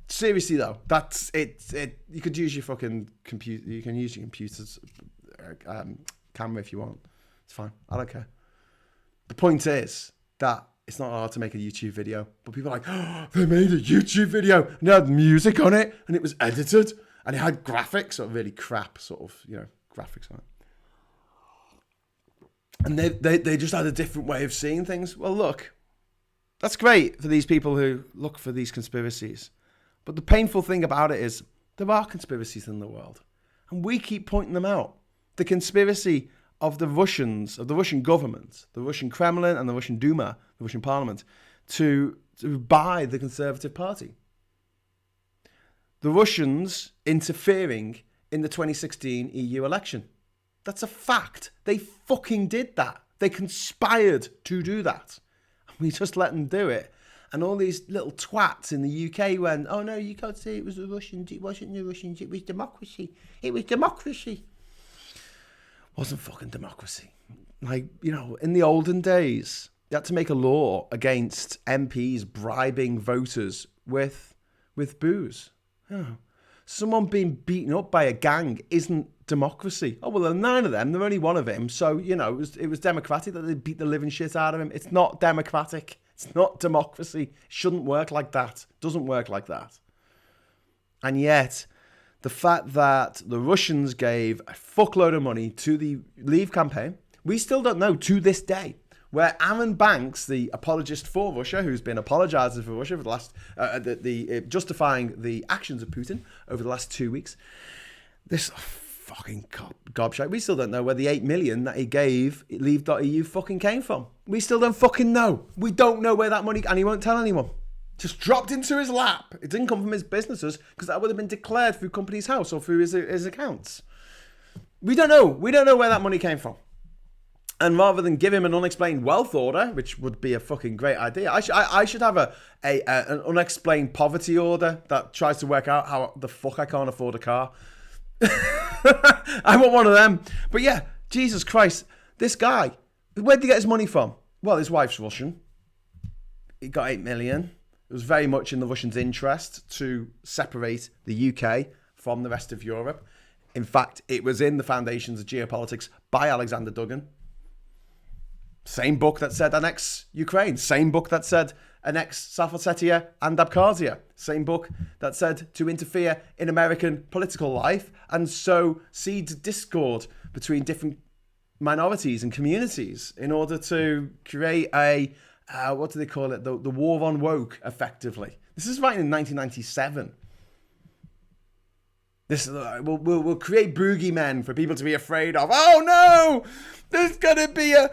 Seriously though, that's it. You could use your fucking computer. You can use your computer's camera if you want. It's fine. I don't care. The point is that it's not hard to make a YouTube video, but people are like, oh, they made a YouTube video and it had music on it and it was edited and it had graphics, or really crap sort of, graphics on it. And they just had a different way of seeing things. Well, look, that's great for these people who look for these conspiracies. But the painful thing about it is there are conspiracies in the world. And we keep pointing them out. The conspiracy of the Russians, of the Russian government, the Russian Kremlin and the Russian Duma, the Russian parliament, to buy the Conservative Party. The Russians interfering in the 2016 EU election. That's a fact. They fucking did that. They conspired to do that. And we just let them do it. And all these little twats in the UK went, oh no, you can't say it was the Russians. It wasn't the Russians. It was democracy. It was democracy. Wasn't fucking democracy. Like, in the olden days, you had to make a law against MPs bribing voters with booze. Someone being beaten up by a gang isn't democracy. Oh, well, there are 9 of them. There's only one of him. So, it was democratic that they beat the living shit out of him. It's not democratic. It's not democracy. It shouldn't work like that. It doesn't work like that. And yet, the fact that the Russians gave a fuckload of money to the Leave campaign, we still don't know to this day where Aaron Banks, the apologist for Russia, who's been apologizing for Russia for the last, justifying the actions of Putin over the last 2 weeks, this fucking gobshite. We still don't know where the 8 million that he gave Leave.eu fucking came from. We still don't fucking know. We don't know where that money, and he won't tell anyone. Just dropped into his lap. It didn't come from his businesses because that would have been declared through Companies House or through his accounts. We don't know. We don't know where that money came from. And rather than give him an unexplained wealth order, which would be a fucking great idea, I should have an unexplained poverty order that tries to work out how the fuck I can't afford a car. I want one of them. But yeah, Jesus Christ, this guy, where'd he get his money from? Well, his wife's Russian. He got 8 million. It was very much in the Russians' interest to separate the UK from the rest of Europe. In fact, it was in the Foundations of Geopolitics by Alexander Dugin. Same book that said annex Ukraine. Same book that said annex South Ossetia and Abkhazia. Same book that said to interfere in American political life and sow seeds of discord between different minorities and communities in order to create a, what do they call it? The war on woke, effectively. This is written in 1997. This we'll create boogeymen for people to be afraid of. Oh no! There's gonna be a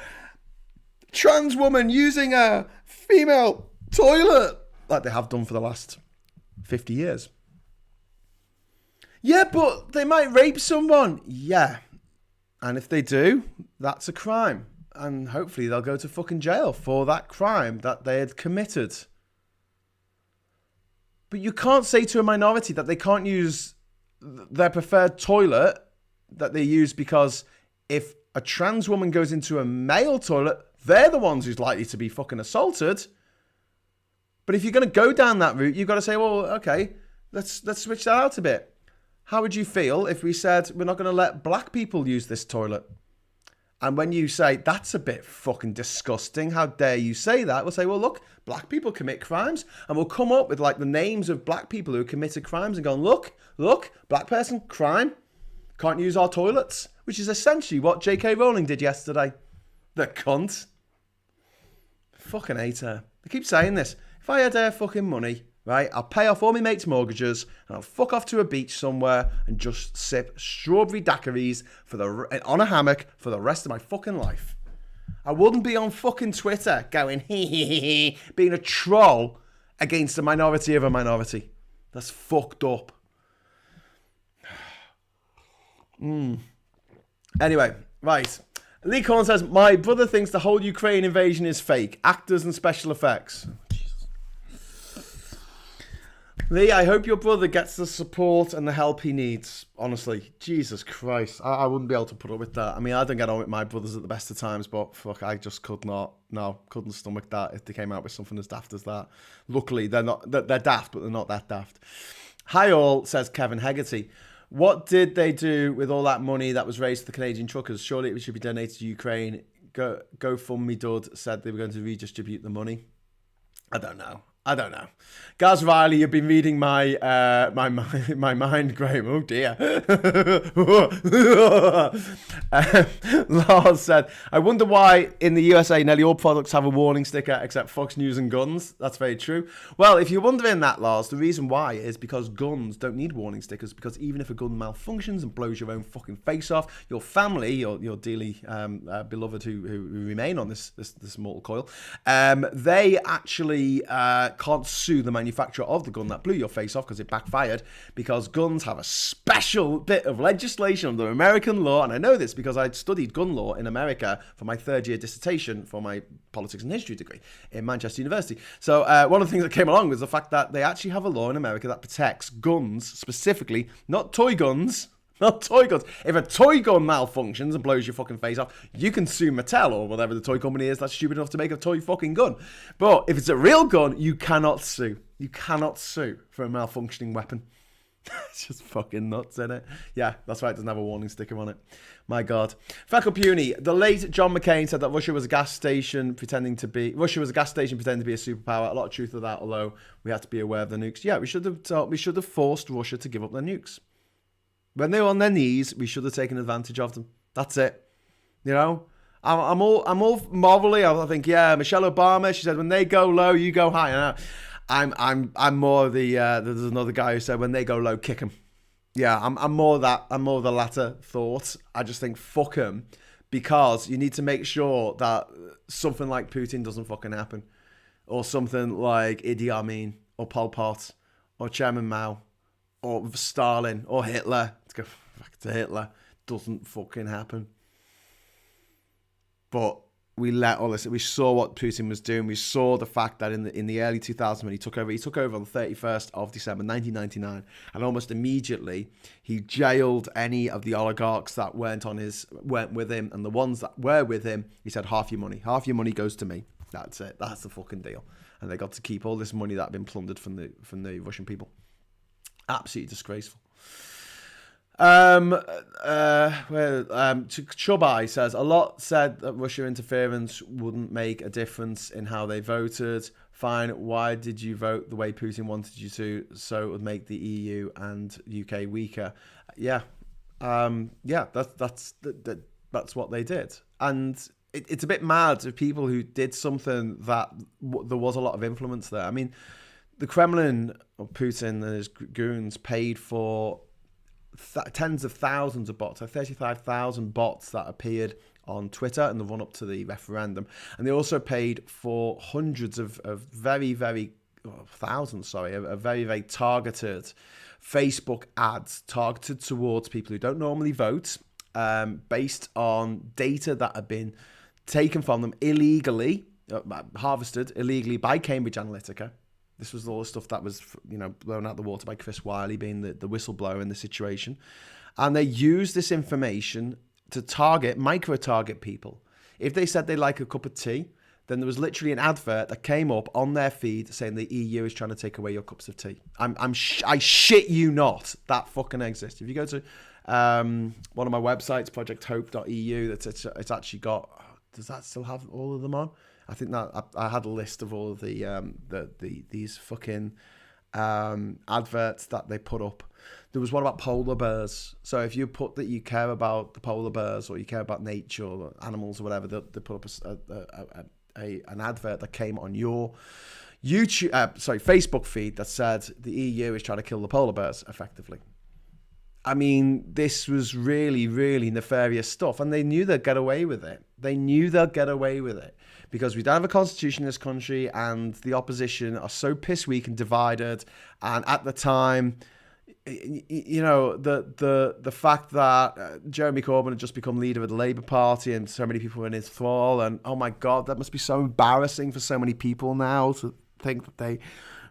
trans woman using a female toilet, like they have done for the last 50 years. Yeah, but they might rape someone. Yeah. And if they do, that's a crime. And hopefully they'll go to fucking jail for that crime that they had committed. But you can't say to a minority that they can't use their preferred toilet that they use, because if a trans woman goes into a male toilet, they're the ones who's likely to be fucking assaulted. But if you're going to go down that route, you've got to say, well, okay, let's switch that out a bit. How would you feel if we said we're not going to let black people use this toilet? And when you say, that's a bit fucking disgusting, how dare you say that? We'll say, well, look, black people commit crimes. And we'll come up with like the names of black people who committed crimes and go, look, black person, crime, can't use our toilets. Which is essentially what J.K. Rowling did yesterday. The cunt. Fucking hate her. I keep saying this. If I had her fucking money, right, I'll pay off all my mates' mortgages and I'll fuck off to a beach somewhere and just sip strawberry daiquiris on a hammock for the rest of my fucking life. I wouldn't be on fucking Twitter going, being a troll against a minority of a minority. That's fucked up. Anyway, right. Lee Corn says, my brother thinks the whole Ukraine invasion is fake. Actors and special effects. Lee, I hope your brother gets the support and the help he needs. Honestly, Jesus Christ. I wouldn't be able to put up with that. I mean, I don't get on with my brothers at the best of times, but fuck, I just could not. No, couldn't stomach that if they came out with something as daft as that. Luckily, they're daft, but they're not that daft. Hi all, says Kevin Hegarty. What did they do with all that money that was raised for the Canadian truckers? Surely it should be donated to Ukraine. GoFundMe Dud said they were going to redistribute the money. I don't know. Gaz Riley, you've been reading my mind, Graham. Oh dear. Lars said, I wonder why in the USA nearly all products have a warning sticker except Fox News and guns. That's very true. Well, if you're wondering that, Lars, the reason why is because guns don't need warning stickers, because even if a gun malfunctions and blows your own fucking face off, your family, your dearly beloved who remain on this mortal coil, they actually can't sue the manufacturer of the gun that blew your face off because it backfired, because guns have a special bit of legislation under American law, and I know this because I'd studied gun law in America for my third year dissertation for my politics and history degree in Manchester University. So one of the things that came along was the fact that they actually have a law in America that protects guns specifically, not toy guns. Not toy guns. If a toy gun malfunctions and blows your fucking face off, you can sue Mattel or whatever the toy company is that's stupid enough to make a toy fucking gun. But if it's a real gun, you cannot sue. You cannot sue for a malfunctioning weapon. It's just fucking nuts, isn't it? Yeah, that's why it doesn't have a warning sticker on it. My God. Feckle Puny. The late John McCain said that Russia was a gas station pretending to be a superpower. A lot of truth to that, although we had to be aware of the nukes. Yeah, we should have forced Russia to give up their nukes. When they were on their knees, we should have taken advantage of them. That's it. You know, I'm all morally. I think, yeah, Michelle Obama. She said, when they go low, you go high. And I'm more the. There's another guy who said, when they go low, kick them. Yeah, I'm more that. I'm more the latter thought. I just think fuck them, because you need to make sure that something like Putin doesn't fucking happen, or something like Idi Amin or Pol Pot or Chairman Mao or Stalin or Hitler. Let's go back to Hitler. Doesn't fucking happen. But we let all this. We saw what Putin was doing. We saw the fact that in the early 2000s when he took over on the 31st of December 1999, and almost immediately he jailed any of the oligarchs that weren't with him, and the ones that were with him, he said, half your money goes to me. That's it. That's the fucking deal. And they got to keep all this money that had been plundered from the Russian people. Absolutely disgraceful. Chubai says, a lot said that Russia interference wouldn't make a difference in how they voted. Fine, why did you vote the way Putin wanted you to, so it would make the EU and UK weaker? That's what they did. And it's a bit mad of people who did something that there was a lot of influence there. I mean, the Kremlin, or Putin and his goons, paid for tens of thousands of bots, 35,000 bots that appeared on Twitter in the run-up to the referendum. And they also paid for hundreds of very, very targeted Facebook ads targeted towards people who don't normally vote, based on data that had been taken from them illegally, harvested illegally by Cambridge Analytica. This was all the stuff that was, blown out the water by Chris Wiley being the whistleblower in the situation. And they used this information to micro-target people. If they said they like a cup of tea, then there was literally an advert that came up on their feed saying the EU is trying to take away your cups of tea. I shit you not, that fucking exists. If you go to One of my websites, projecthope.eu, it's actually got. Does that still have all of them on? I think that I had a list of all of these fucking adverts that they put up. There was one about polar bears. So if you put that you care about the polar bears or you care about nature or animals or whatever, they put up an advert that came on your Facebook feed that said the EU is trying to kill the polar bears effectively. I mean, this was really, really nefarious stuff, and they knew they'd get away with it. Because we don't have a constitution in this country, and the opposition are so piss weak and divided. And at the time, you know, the fact that Jeremy Corbyn had just become leader of the Labour Party, and so many people were in his thrall, and oh my God, that must be so embarrassing for so many people now to think that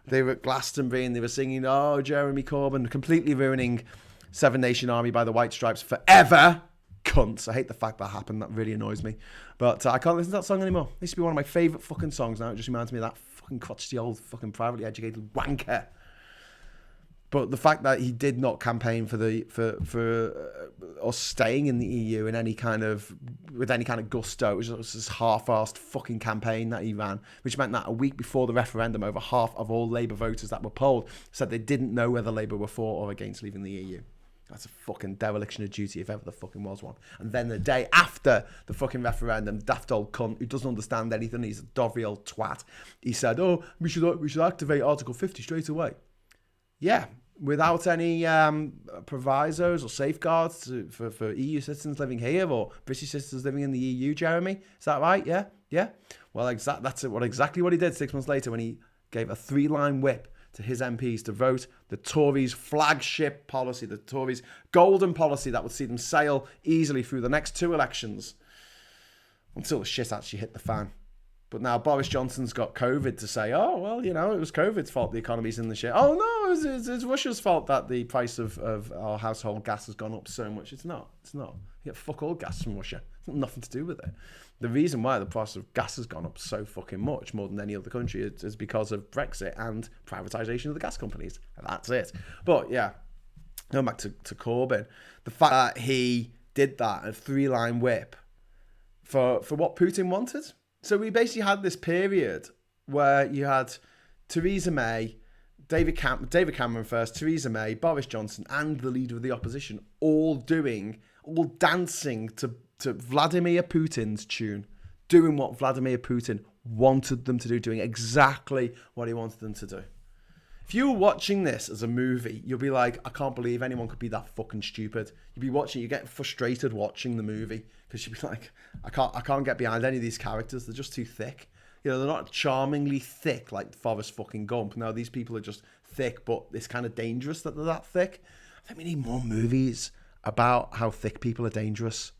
they were at Glastonbury and they were singing, oh, Jeremy Corbyn, completely ruining Seven Nation Army by the White Stripes forever. Cunts. I hate the fact that happened. That really annoys me. But I can't listen to that song anymore. It used to be one of my favourite fucking songs. Now it just reminds me of that fucking crotchety old fucking privately educated wanker. But the fact that he did not campaign for us staying in the EU with any kind of gusto, it was just this half-assed fucking campaign that he ran, which meant that a week before the referendum, over half of all Labour voters that were polled said they didn't know whether Labour were for or against leaving the EU. That's a fucking dereliction of duty if ever there fucking was one. And then the day after the fucking referendum, daft old cunt who doesn't understand anything, he's a dodgy old twat, he said, oh, we should activate Article 50 straight away. Yeah, without any provisos or safeguards for EU citizens living here or British citizens living in the EU, Jeremy. Is that right? Yeah? Yeah? Well, that's exactly what he did 6 months later when he gave a 3-line whip to his MPs to vote the Tories' flagship policy, the Tories' golden policy that would see them sail easily through the next 2 elections until the shit actually hit the fan. But now Boris Johnson's got COVID to say, oh, well, you know, it was COVID's fault the economy's in the shit. Oh, no, it's Russia's fault that the price of our household gas has gone up so much. It's not. You get fuck all gas from Russia. It's got nothing to do with it. The reason why the price of gas has gone up so fucking much, more than any other country, is because of Brexit and privatisation of the gas companies. And that's it. But, yeah, going back to Corbyn, the fact that he did that, a 3-line whip, for what Putin wanted. So we basically had this period where you had Theresa May, David Cameron first, Theresa May, Boris Johnson, and the leader of the opposition all dancing to Vladimir Putin's tune, doing what Vladimir Putin wanted them to do, doing exactly what he wanted them to do. If you were watching this as a movie, you'll be like, I can't believe anyone could be that fucking stupid. You'd be watching, you get frustrated watching the movie because you'd be like, I can't get behind any of these characters. They're just too thick. You know, they're not charmingly thick like Forrest fucking Gump. No, these people are just thick, but it's kind of dangerous that they're that thick. I think we need more movies about how thick people are dangerous.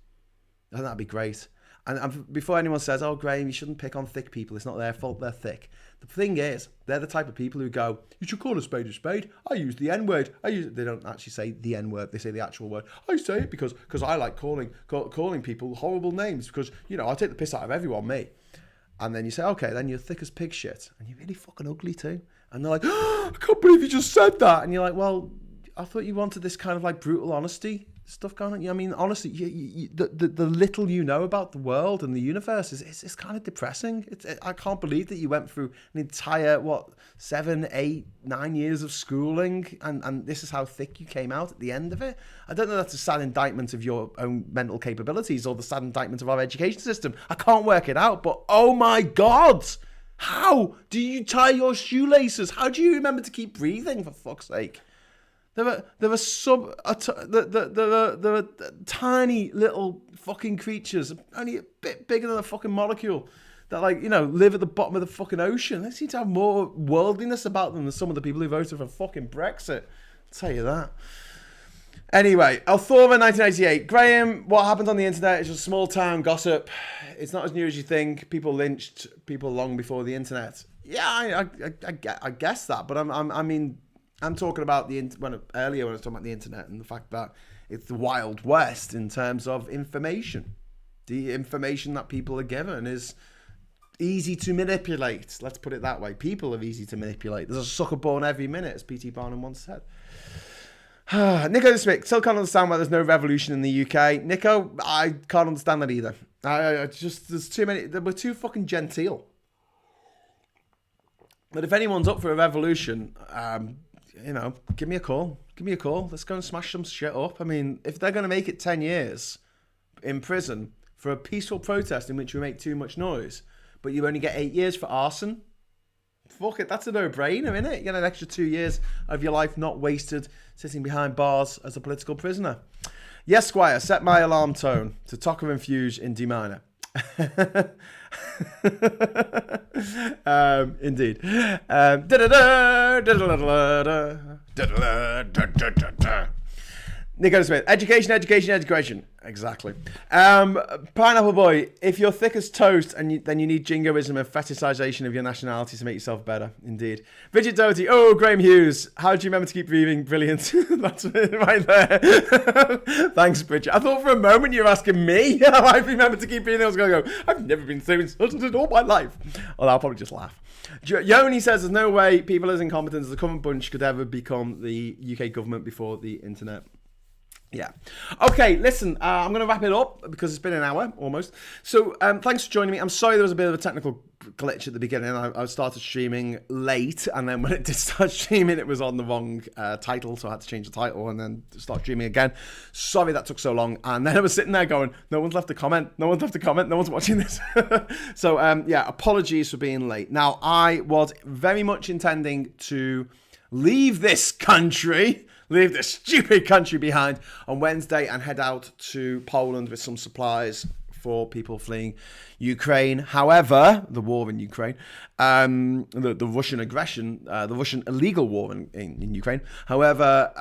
I think that'd be great. And before anyone says, oh, Graham, you shouldn't pick on thick people. It's not their fault they're thick. The thing is, they're the type of people who go, you should call a spade a spade. I use the N-word. They don't actually say the N-word. They say the actual word. I say it because I like calling people horrible names because, you know, I take the piss out of everyone, me. And then you say, okay, then you're thick as pig shit. And you're really fucking ugly too. And they're like, oh, I can't believe you just said that. And you're like, well, I thought you wanted this kind of like brutal honesty stuff going on. I mean, honestly, the little you know about the world and the universe is kind of depressing. I can't believe that you went through an entire, 7, 8, 9 years of schooling, and this is how thick you came out at the end of it. I don't know if that's a sad indictment of your own mental capabilities or the sad indictment of our education system. I can't work it out, but oh my God! How do you tie your shoelaces? How do you remember to keep breathing, for fuck's sake? There are tiny little fucking creatures, only a bit bigger than a fucking molecule, that live at the bottom of the fucking ocean. They seem to have more worldliness about them than some of the people who voted for fucking Brexit. I'll tell you that. Anyway, Althora 1988. Graham, what happened on the internet is just small town gossip. It's not as new as you think. People lynched people long before the internet. Yeah, I guess that, but I'm talking about earlier when I was talking about the internet and the fact that it's the Wild West in terms of information. The information that people are given is easy to manipulate. Let's put it that way. People are easy to manipulate. There's a sucker born every minute, as P.T. Barnum once said. Nico Smith, still can't understand why there's no revolution in the UK. Nico, I can't understand that either. There's too many. We're too fucking genteel. But if anyone's up for a revolution, give me a call. Give me a call. Let's go and smash some shit up. I mean, if they're going to make it 10 years in prison for a peaceful protest in which we make too much noise, but you only get 8 years for arson, fuck it, that's a no-brainer, isn't it? You get an extra 2 years of your life not wasted sitting behind bars as a political prisoner. Yes, Squire, set my alarm tone to Tocker and Fuge in D minor. Indeed. Nico Smith, education. Exactly. Pineapple Boy, if you're thick as toast, then you need jingoism and fetishization of your nationality to make yourself better. Indeed. Bridget Doty, Graham Hughes, how do you remember to keep breathing? Brilliant. That's it right there. Thanks, Bridget. I thought for a moment you were asking me how I remember to keep breathing. I was going to go, I've never been so insulted in all my life. Well, I'll probably just laugh. Yoni says there's no way people as incompetent as the current bunch could ever become the UK government before the internet. Yeah. Okay, listen, I'm going to wrap it up because it's been an hour almost. So thanks for joining me. I'm sorry there was a bit of a technical glitch at the beginning. I started streaming late, and then when it did start streaming, it was on the wrong title, so I had to change the title and then start streaming again. Sorry that took so long. And then I was sitting there going, no one's left a comment. No one's watching this. So, apologies for being late. Now, I was very much intending to leave this stupid country behind on Wednesday and head out to Poland with some supplies for people fleeing Ukraine. However, the war in Ukraine, the Russian aggression, the Russian illegal war in Ukraine. However,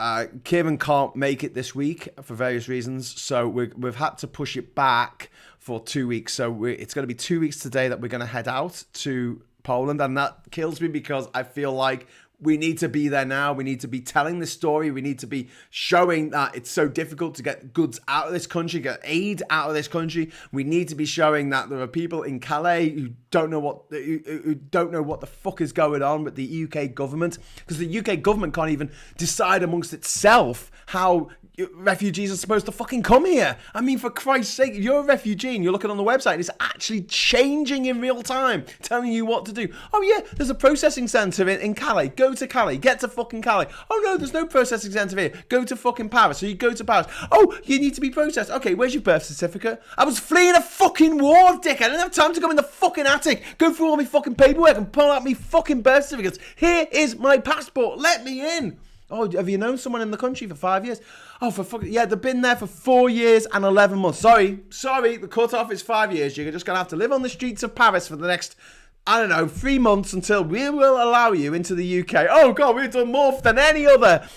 Kieran can't make it this week for various reasons, so we've had to push it back for 2 weeks. So it's going to be 2 weeks today that we're going to head out to Poland, and that kills me because I feel like we need to be there now. We need to be telling this story. We need to be showing that it's so difficult to get goods out of this country, get aid out of this country. We need to be showing that there are people in Calais who don't know what the fuck is going on with the UK government, because the UK government can't even decide amongst itself how refugees are supposed to fucking come here. I mean, for Christ's sake, if you're a refugee and you're looking on the website and it's actually changing in real time, telling you what to do. Oh yeah, there's a processing centre in Calais. Go to Calais. Get to fucking Calais. Oh no, there's no processing centre here. Go to fucking Paris. So you go to Paris. Oh, you need to be processed. Okay, where's your birth certificate? I was fleeing a fucking war, dick. I didn't have time to go in the fucking attic, go through all my fucking paperwork and pull out my fucking birth certificates. Here is my passport. Let me in. Oh, have you known someone in the country for 5 years? Oh, for fucking... Yeah, they've been there for 4 years and 11 months. Sorry, the cut-off is 5 years. You're just going to have to live on the streets of Paris for the next, 3 months until we will allow you into the UK. Oh, God, we've done more than any other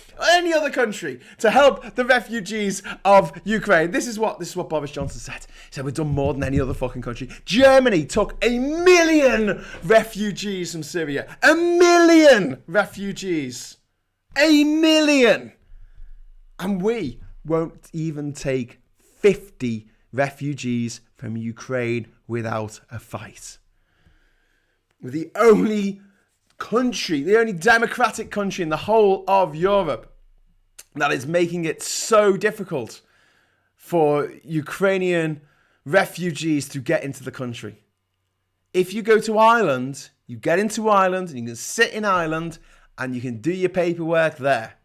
country to help the refugees of Ukraine. This is what Boris Johnson said. He said, we've done more than any other fucking country. Germany took 1 million refugees from Syria. 1 million refugees. 1 million. And we won't even take 50 refugees from Ukraine without a fight. We're the only country, the only democratic country in the whole of Europe that is making it so difficult for Ukrainian refugees to get into the country. If you go to Ireland, you get into Ireland and you can sit in Ireland and you can do your paperwork there.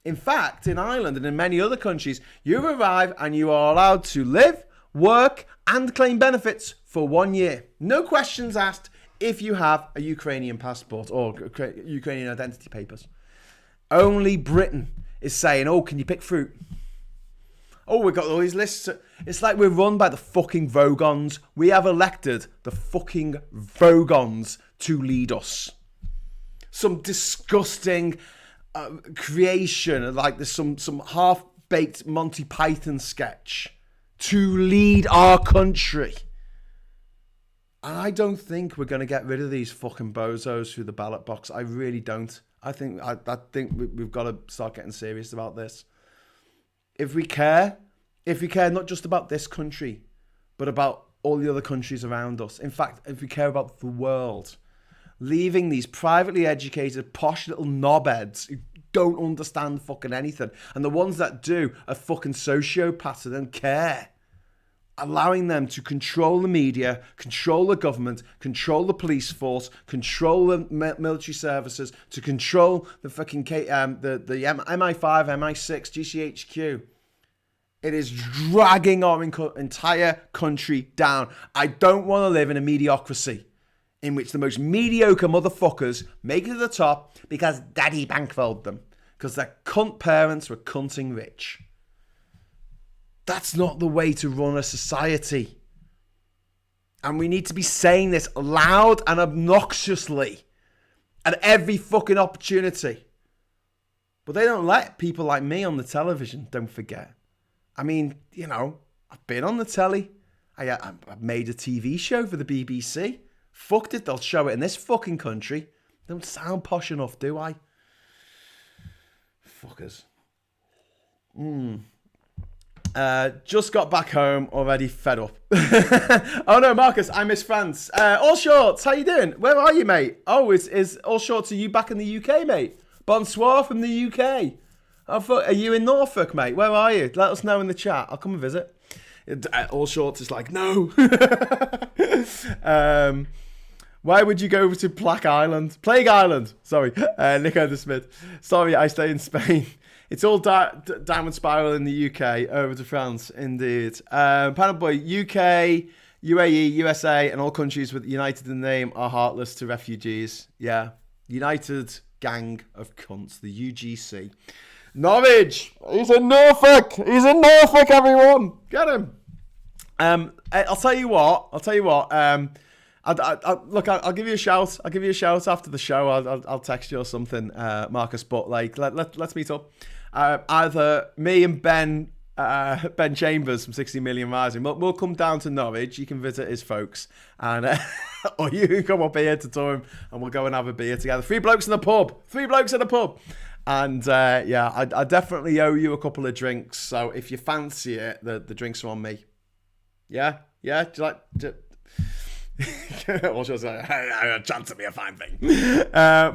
In fact, in Ireland and in many other countries, you arrive and you are allowed to live, work, and claim benefits for 1 year. No questions asked if you have a Ukrainian passport or Ukrainian identity papers. Only Britain is saying, oh, can you pick fruit? Oh, we've got all these lists. It's like we're run by the fucking Vogons. We have elected the fucking Vogons to lead us. Some disgusting creation, like there's some half-baked Monty Python sketch to lead our country. And I don't think we're going to get rid of these fucking bozos through the ballot box. I really don't. I think we've got to start getting serious about this. If we care not just about this country, but about all the other countries around us. In fact, if we care about the world, leaving these privately educated, posh little knobheads who don't understand fucking anything. And the ones that do are fucking sociopaths that don't care. Allowing them to control the media, control the government, control the police force, control the military services, to control the fucking the MI5, MI6, GCHQ. It is dragging our entire country down. I don't want to live in a mediocracy in which the most mediocre motherfuckers make it to the top because daddy bankrolled them. Because their cunt parents were cunting rich. That's not the way to run a society. And we need to be saying this loud and obnoxiously at every fucking opportunity. But they don't let people like me on the television, don't forget. I mean, you know, I've been on the telly. I made a TV show for the BBC. Fucked it, they'll show it in this fucking country. Don't sound posh enough, do I? Fuckers. Just got back home, already fed up. Oh no, Marcus, I miss France. All Shorts, how you doing? Where are you, mate? Oh, is All Shorts, are you back in the UK, mate? Bonsoir from the UK. Are you in Norfolk, mate? Where are you? Let us know in the chat. I'll come and visit. All Shorts is like, no. Why would you go over to Plague Island? Sorry, Nico the Smith. Sorry, I stay in Spain. It's all downward spiral in the UK, over to France, indeed. Panel Boy, UK, UAE, USA, and all countries with United in the name are heartless to refugees. Yeah, United Gang of Cunts, the UGC. Norwich, he's in Norfolk, everyone. Get him. I'll tell you what. I'll give you a shout. I'll give you a shout after the show. I'll text you or something, Marcus. But like, let's meet up. Either me and Ben Chambers from 60 Million Rising. We'll come down to Norwich. You can visit his folks, and or you can come up here to tour him, and we'll go and have a beer together. Three blokes in a pub. And yeah, I definitely owe you a couple of drinks. So if you fancy it, the drinks are on me. Yeah. Do you like? Or she'll say, a chance to be a fine thing.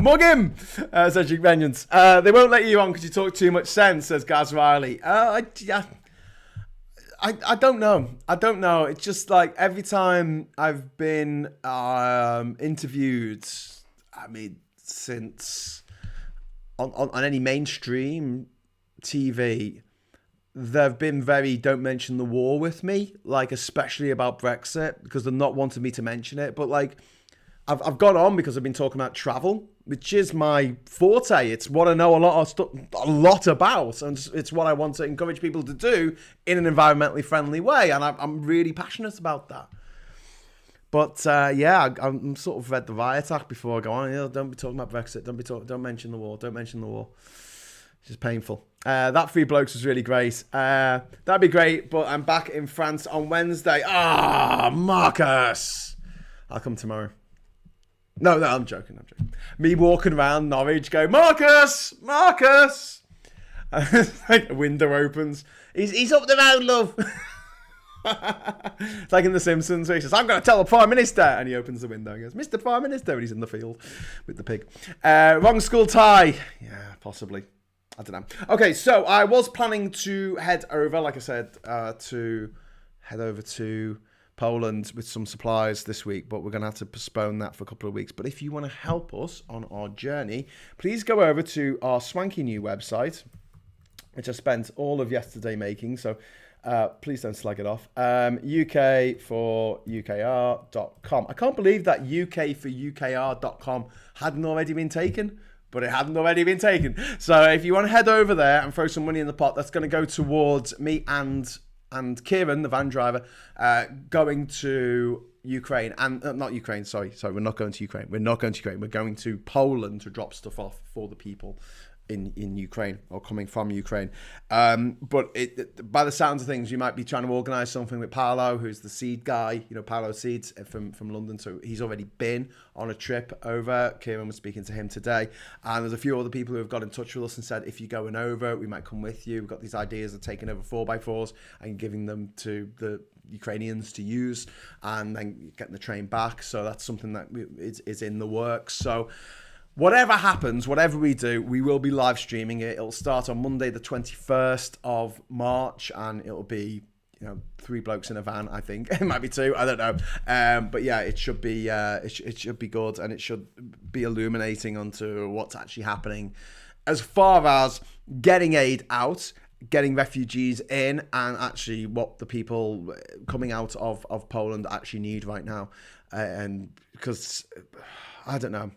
Morgan, says Duke Vengeance. They won't let you on because you talk too much sense, says Gaz Riley. I don't know. It's just like every time I've been interviewed, I mean, since on any mainstream TV, they've been very don't mention the war with me, like especially about Brexit, because they're not wanting me to mention it. But like I've gone on because I've been talking about travel, which is my forte. It's what I know a lot about, and it's what I want to encourage people to do in an environmentally friendly way, and I'm really passionate about that. But yeah, I'm sort of read the riot act before I go on. You know, don't be talking about Brexit. Don't mention the war. Don't mention the war. It's just painful. That Three Blokes was really great. That'd be great, but I'm back in France on Wednesday. Marcus! I'll come tomorrow. No, I'm joking. Me walking around Norwich going, Marcus! Like the window opens. He's up the road, love. It's like in The Simpsons where he says, I'm going to tell the Prime Minister. And he opens the window and goes, Mr. Prime Minister. And he's in the field with the pig. Wrong school tie. Yeah, possibly. I don't know. Okay, so I was planning to head over, like I said, to Poland with some supplies this week, but we're going to have to postpone that for a couple of weeks. But if you want to help us on our journey, please go over to our swanky new website, which I spent all of yesterday making, so please don't slag it off. UK for UKR.com. I can't believe that UK for UKR.com hadn't already been taken. But it hadn't already been taken. So if you want to head over there and throw some money in the pot, that's going to go towards me and Kieran, the van driver, going to Ukraine. And not Ukraine, sorry, we're not going to Ukraine. We're going to Poland to drop stuff off for the people in Ukraine, or coming from Ukraine. But by the sounds of things, you might be trying to organise something with Paolo, who's the seed guy, Paolo Seeds from London. So he's already been on a trip over. Kieran was speaking to him today. And there's a few other people who have got in touch with us and said, if you're going over, we might come with you. We've got these ideas of taking over 4x4s and giving them to the Ukrainians to use, and then getting the train back. So that's something that is in the works. So Whatever happens, whatever we do, we will be live streaming it. It'll start on Monday, the 21st of March, and it'll be, you know, 3 blokes in a van. I think it might be 2. I don't know. But yeah, it should be it should be good, and it should be illuminating onto what's actually happening as far as getting aid out, getting refugees in, and actually what the people coming out of Poland actually need right now. And because I don't know.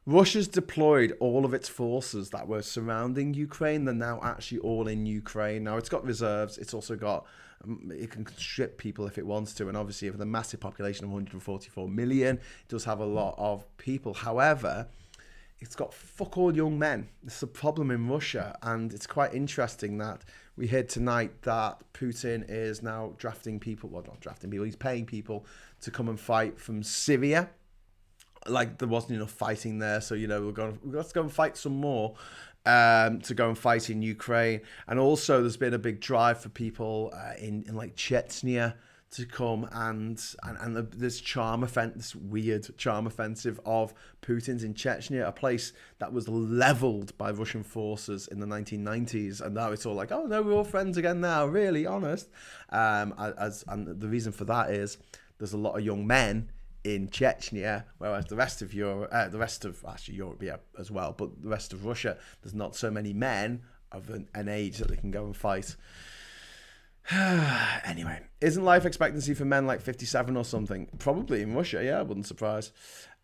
Russia's deployed all of its forces that were surrounding Ukraine. They're now actually all in Ukraine. Now, it's got reserves. It's also got, it can strip people if it wants to. And obviously, with a massive population of 144 million, it does have a lot of people. However, it's got fuck all young men. It's a problem in Russia. And it's quite interesting that we heard tonight that Putin is now drafting people. Well, not drafting people. He's paying people to come and fight from Syria. Like, there wasn't enough fighting there, so, you know, let's go and fight some more to go and fight in Ukraine. And also, there's been a big drive for people in like Chechnya to come and this this weird charm offensive of Putin's in Chechnya, a place that was leveled by Russian forces in the 1990s, and now it's all like, oh no, we're all friends again now. Really honest, and the reason for that is there's a lot of young men in Chechnya, whereas the rest of Europe, Europe, yeah, as well, but the rest of Russia, there's not so many men of an age that they can go and fight. Anyway, isn't life expectancy for men like 57 or something? Probably in Russia, yeah, I wouldn't surprise.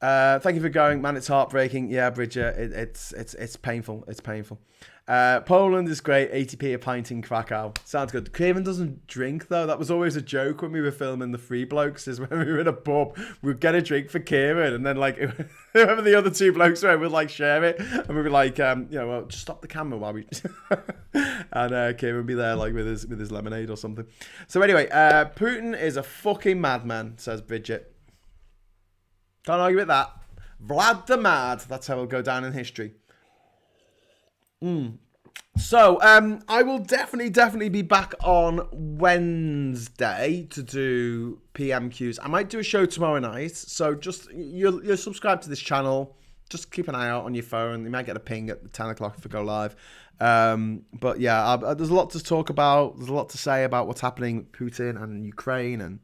Thank you for going, man. It's heartbreaking. Yeah, Bridget, it's painful. It's painful. Poland is great. 80p a pint in Krakow. Sounds good. Kieran doesn't drink, though. That was always a joke when we were filming the Free Blokes, is when we were in a pub, we'd get a drink for Kieran, and then, like, whoever the other 2 blokes were, we'd, like, share it. And we'd be like, well, just stop the camera while we... and Kieran would be there, like, with his lemonade or something. So anyway, Putin is a fucking madman, says Bridget. Can't argue with that. Vlad the Mad. That's how it'll go down in history. So, I will definitely be back on Wednesday to do PMQs. I might do a show tomorrow night. So just, you're subscribed to this channel. Just keep an eye out on your phone. You might get a ping at 10 o'clock if I go live. But yeah, there's a lot to talk about. There's a lot to say about what's happening with Putin and Ukraine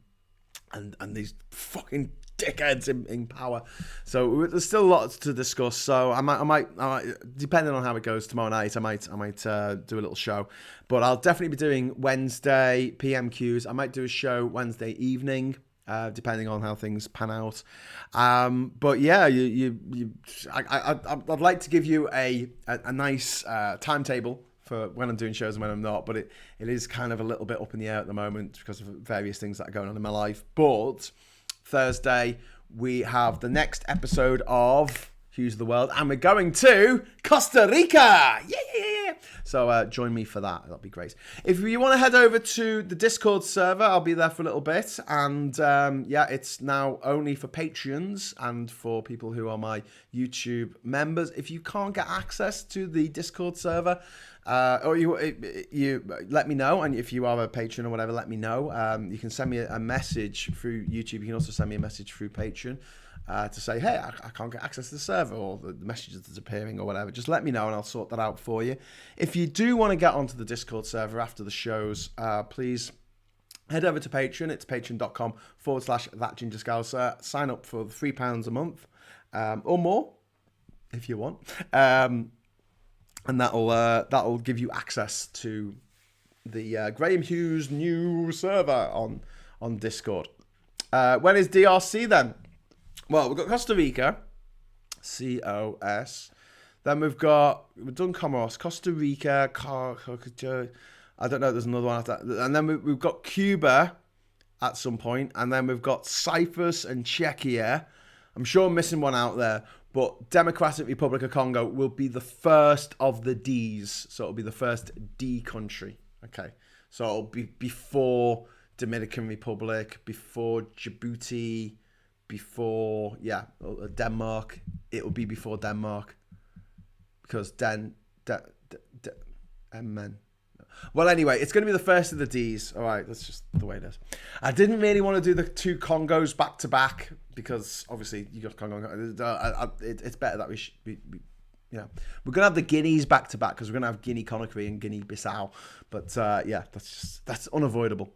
and these fucking dickheads in power. So there's still lots to discuss. So I might, depending on how it goes tomorrow night, I might do a little show. But I'll definitely be doing Wednesday PMQs. I might do a show Wednesday evening, depending on how things pan out. But yeah, I'd like to give you a nice timetable for when I'm doing shows and when I'm not. But it is kind of a little bit up in the air at the moment because of various things that are going on in my life. But Thursday, we have the next episode of Hughes of the World, and we're going to Costa Rica. Yeah. So join me for that. That'll be great. If you want to head over to the Discord server, I'll be there for a little bit. And yeah, it's now only for Patreons and for people who are my YouTube members. If you can't get access to the Discord server, or you let me know, and if you are a patron or whatever, let me know. You can send me a message through YouTube. You can also send me a message through Patreon to say, hey, I can't get access to the server, or the message is disappearing or whatever. Just let me know and I'll sort that out for you. If you do want to get onto the Discord server after the shows, please head over to Patreon. It's patreon.com/thatgingerscouser. Sign up for £3 a month or more if you want. And that'll give you access to the Graham Hughes new server on Discord. When is DRC then? Well, we've got Costa Rica, COS. Then we've done Comoros, Costa Rica, I don't know. There's another one after that, and then we've got Cuba at some point, and then we've got Cyprus and Czechia. I'm sure I'm missing one out there. But Democratic Republic of Congo will be the first of the Ds. So it'll be the first D country. Okay. So it'll be before Dominican Republic, before Djibouti, before, Denmark. It will be before Denmark. Because Well, anyway, it's going to be the first of the Ds. All right, that's just the way it is. I didn't really want to do the 2 Congos back to back because obviously you got Congo. It's better that we're going to have the Guineas back to back because we're going to have Guinea Conakry and Guinea Bissau. But yeah, that's unavoidable.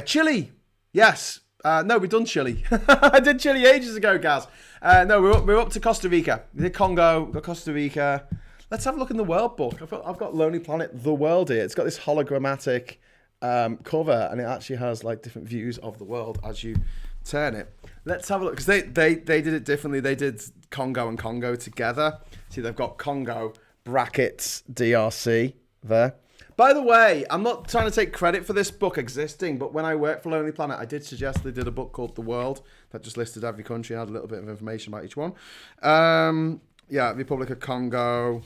Chile, yes. No, we've done Chile. I did Chile ages ago, guys. No, we're up to Costa Rica. We did Congo, got Costa Rica. Let's have a look in the World Book. I've got Lonely Planet: The World here. It's got this hologrammatic cover, and it actually has like different views of the world as you turn it. Let's have a look because they did it differently. They did Congo and Congo together. See, they've got Congo brackets DRC there. By the way, I'm not trying to take credit for this book existing, but when I worked for Lonely Planet, I did suggest they did a book called The World that just listed every country and had a little bit of information about each one. Yeah, Republic of Congo,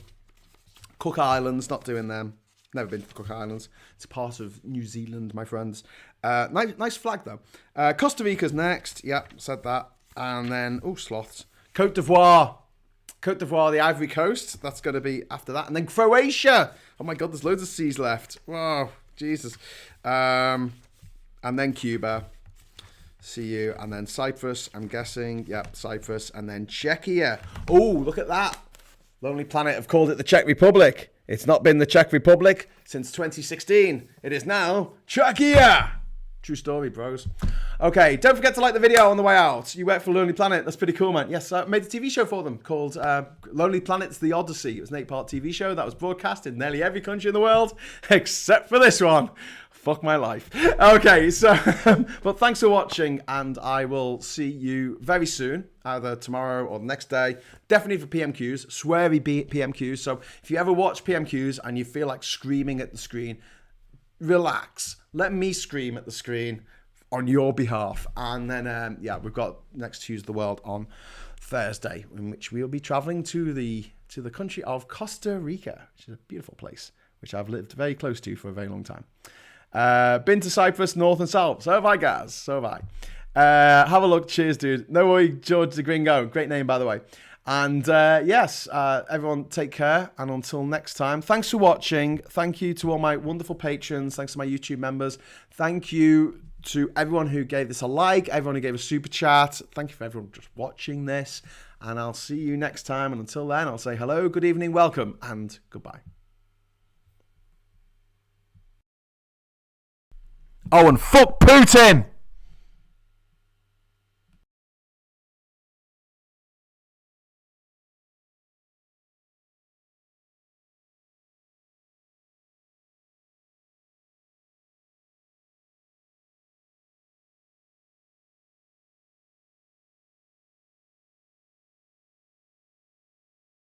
Cook Islands, not doing them. Never been to Cook Islands. It's part of New Zealand, my friends. Nice flag, though. Costa Rica's next. Yeah, said that. And then, sloths. Côte d'Ivoire. Côte d'Ivoire, the Ivory Coast. That's going to be after that. And then Croatia. Oh, my God, there's loads of C's left. Wow, Jesus. And then Cuba. See you. And then Cyprus, I'm guessing. Yep, Cyprus. And then Czechia. Oh, look at that. Lonely Planet have called it the Czech Republic. It's not been the Czech Republic since 2016. It is now Czechia. True story, bros. Okay, don't forget to like the video on the way out. You work for Lonely Planet. That's pretty cool, man. Yes, I made a TV show for them called Lonely Planet's The Odyssey. It was an 8-part TV show that was broadcast in nearly every country in the world, except for this one. Fuck my life. Okay, so, but thanks for watching, and I will see you very soon, either tomorrow or the next day. Definitely for PMQs, sweary PMQs. So if you ever watch PMQs and you feel like screaming at the screen, relax. Let me scream at the screen on your behalf. And then, yeah, we've got Next Hughes of the World on Thursday, in which we'll be traveling to the country of Costa Rica, which is a beautiful place, which I've lived very close to for a very long time. Been to Cyprus, North and South. So have I, guys. So have I. Have a look. Cheers, dude. No worry, George the Gringo. Great name, by the way. And yes, everyone take care. And until next time, thanks for watching. Thank you to all my wonderful patrons. Thanks to my YouTube members. Thank you to everyone who gave this a like, everyone who gave a super chat. Thank you for everyone just watching this. And I'll see you next time. And until then, I'll say hello, good evening, welcome, and goodbye. Oh, and fuck Putin!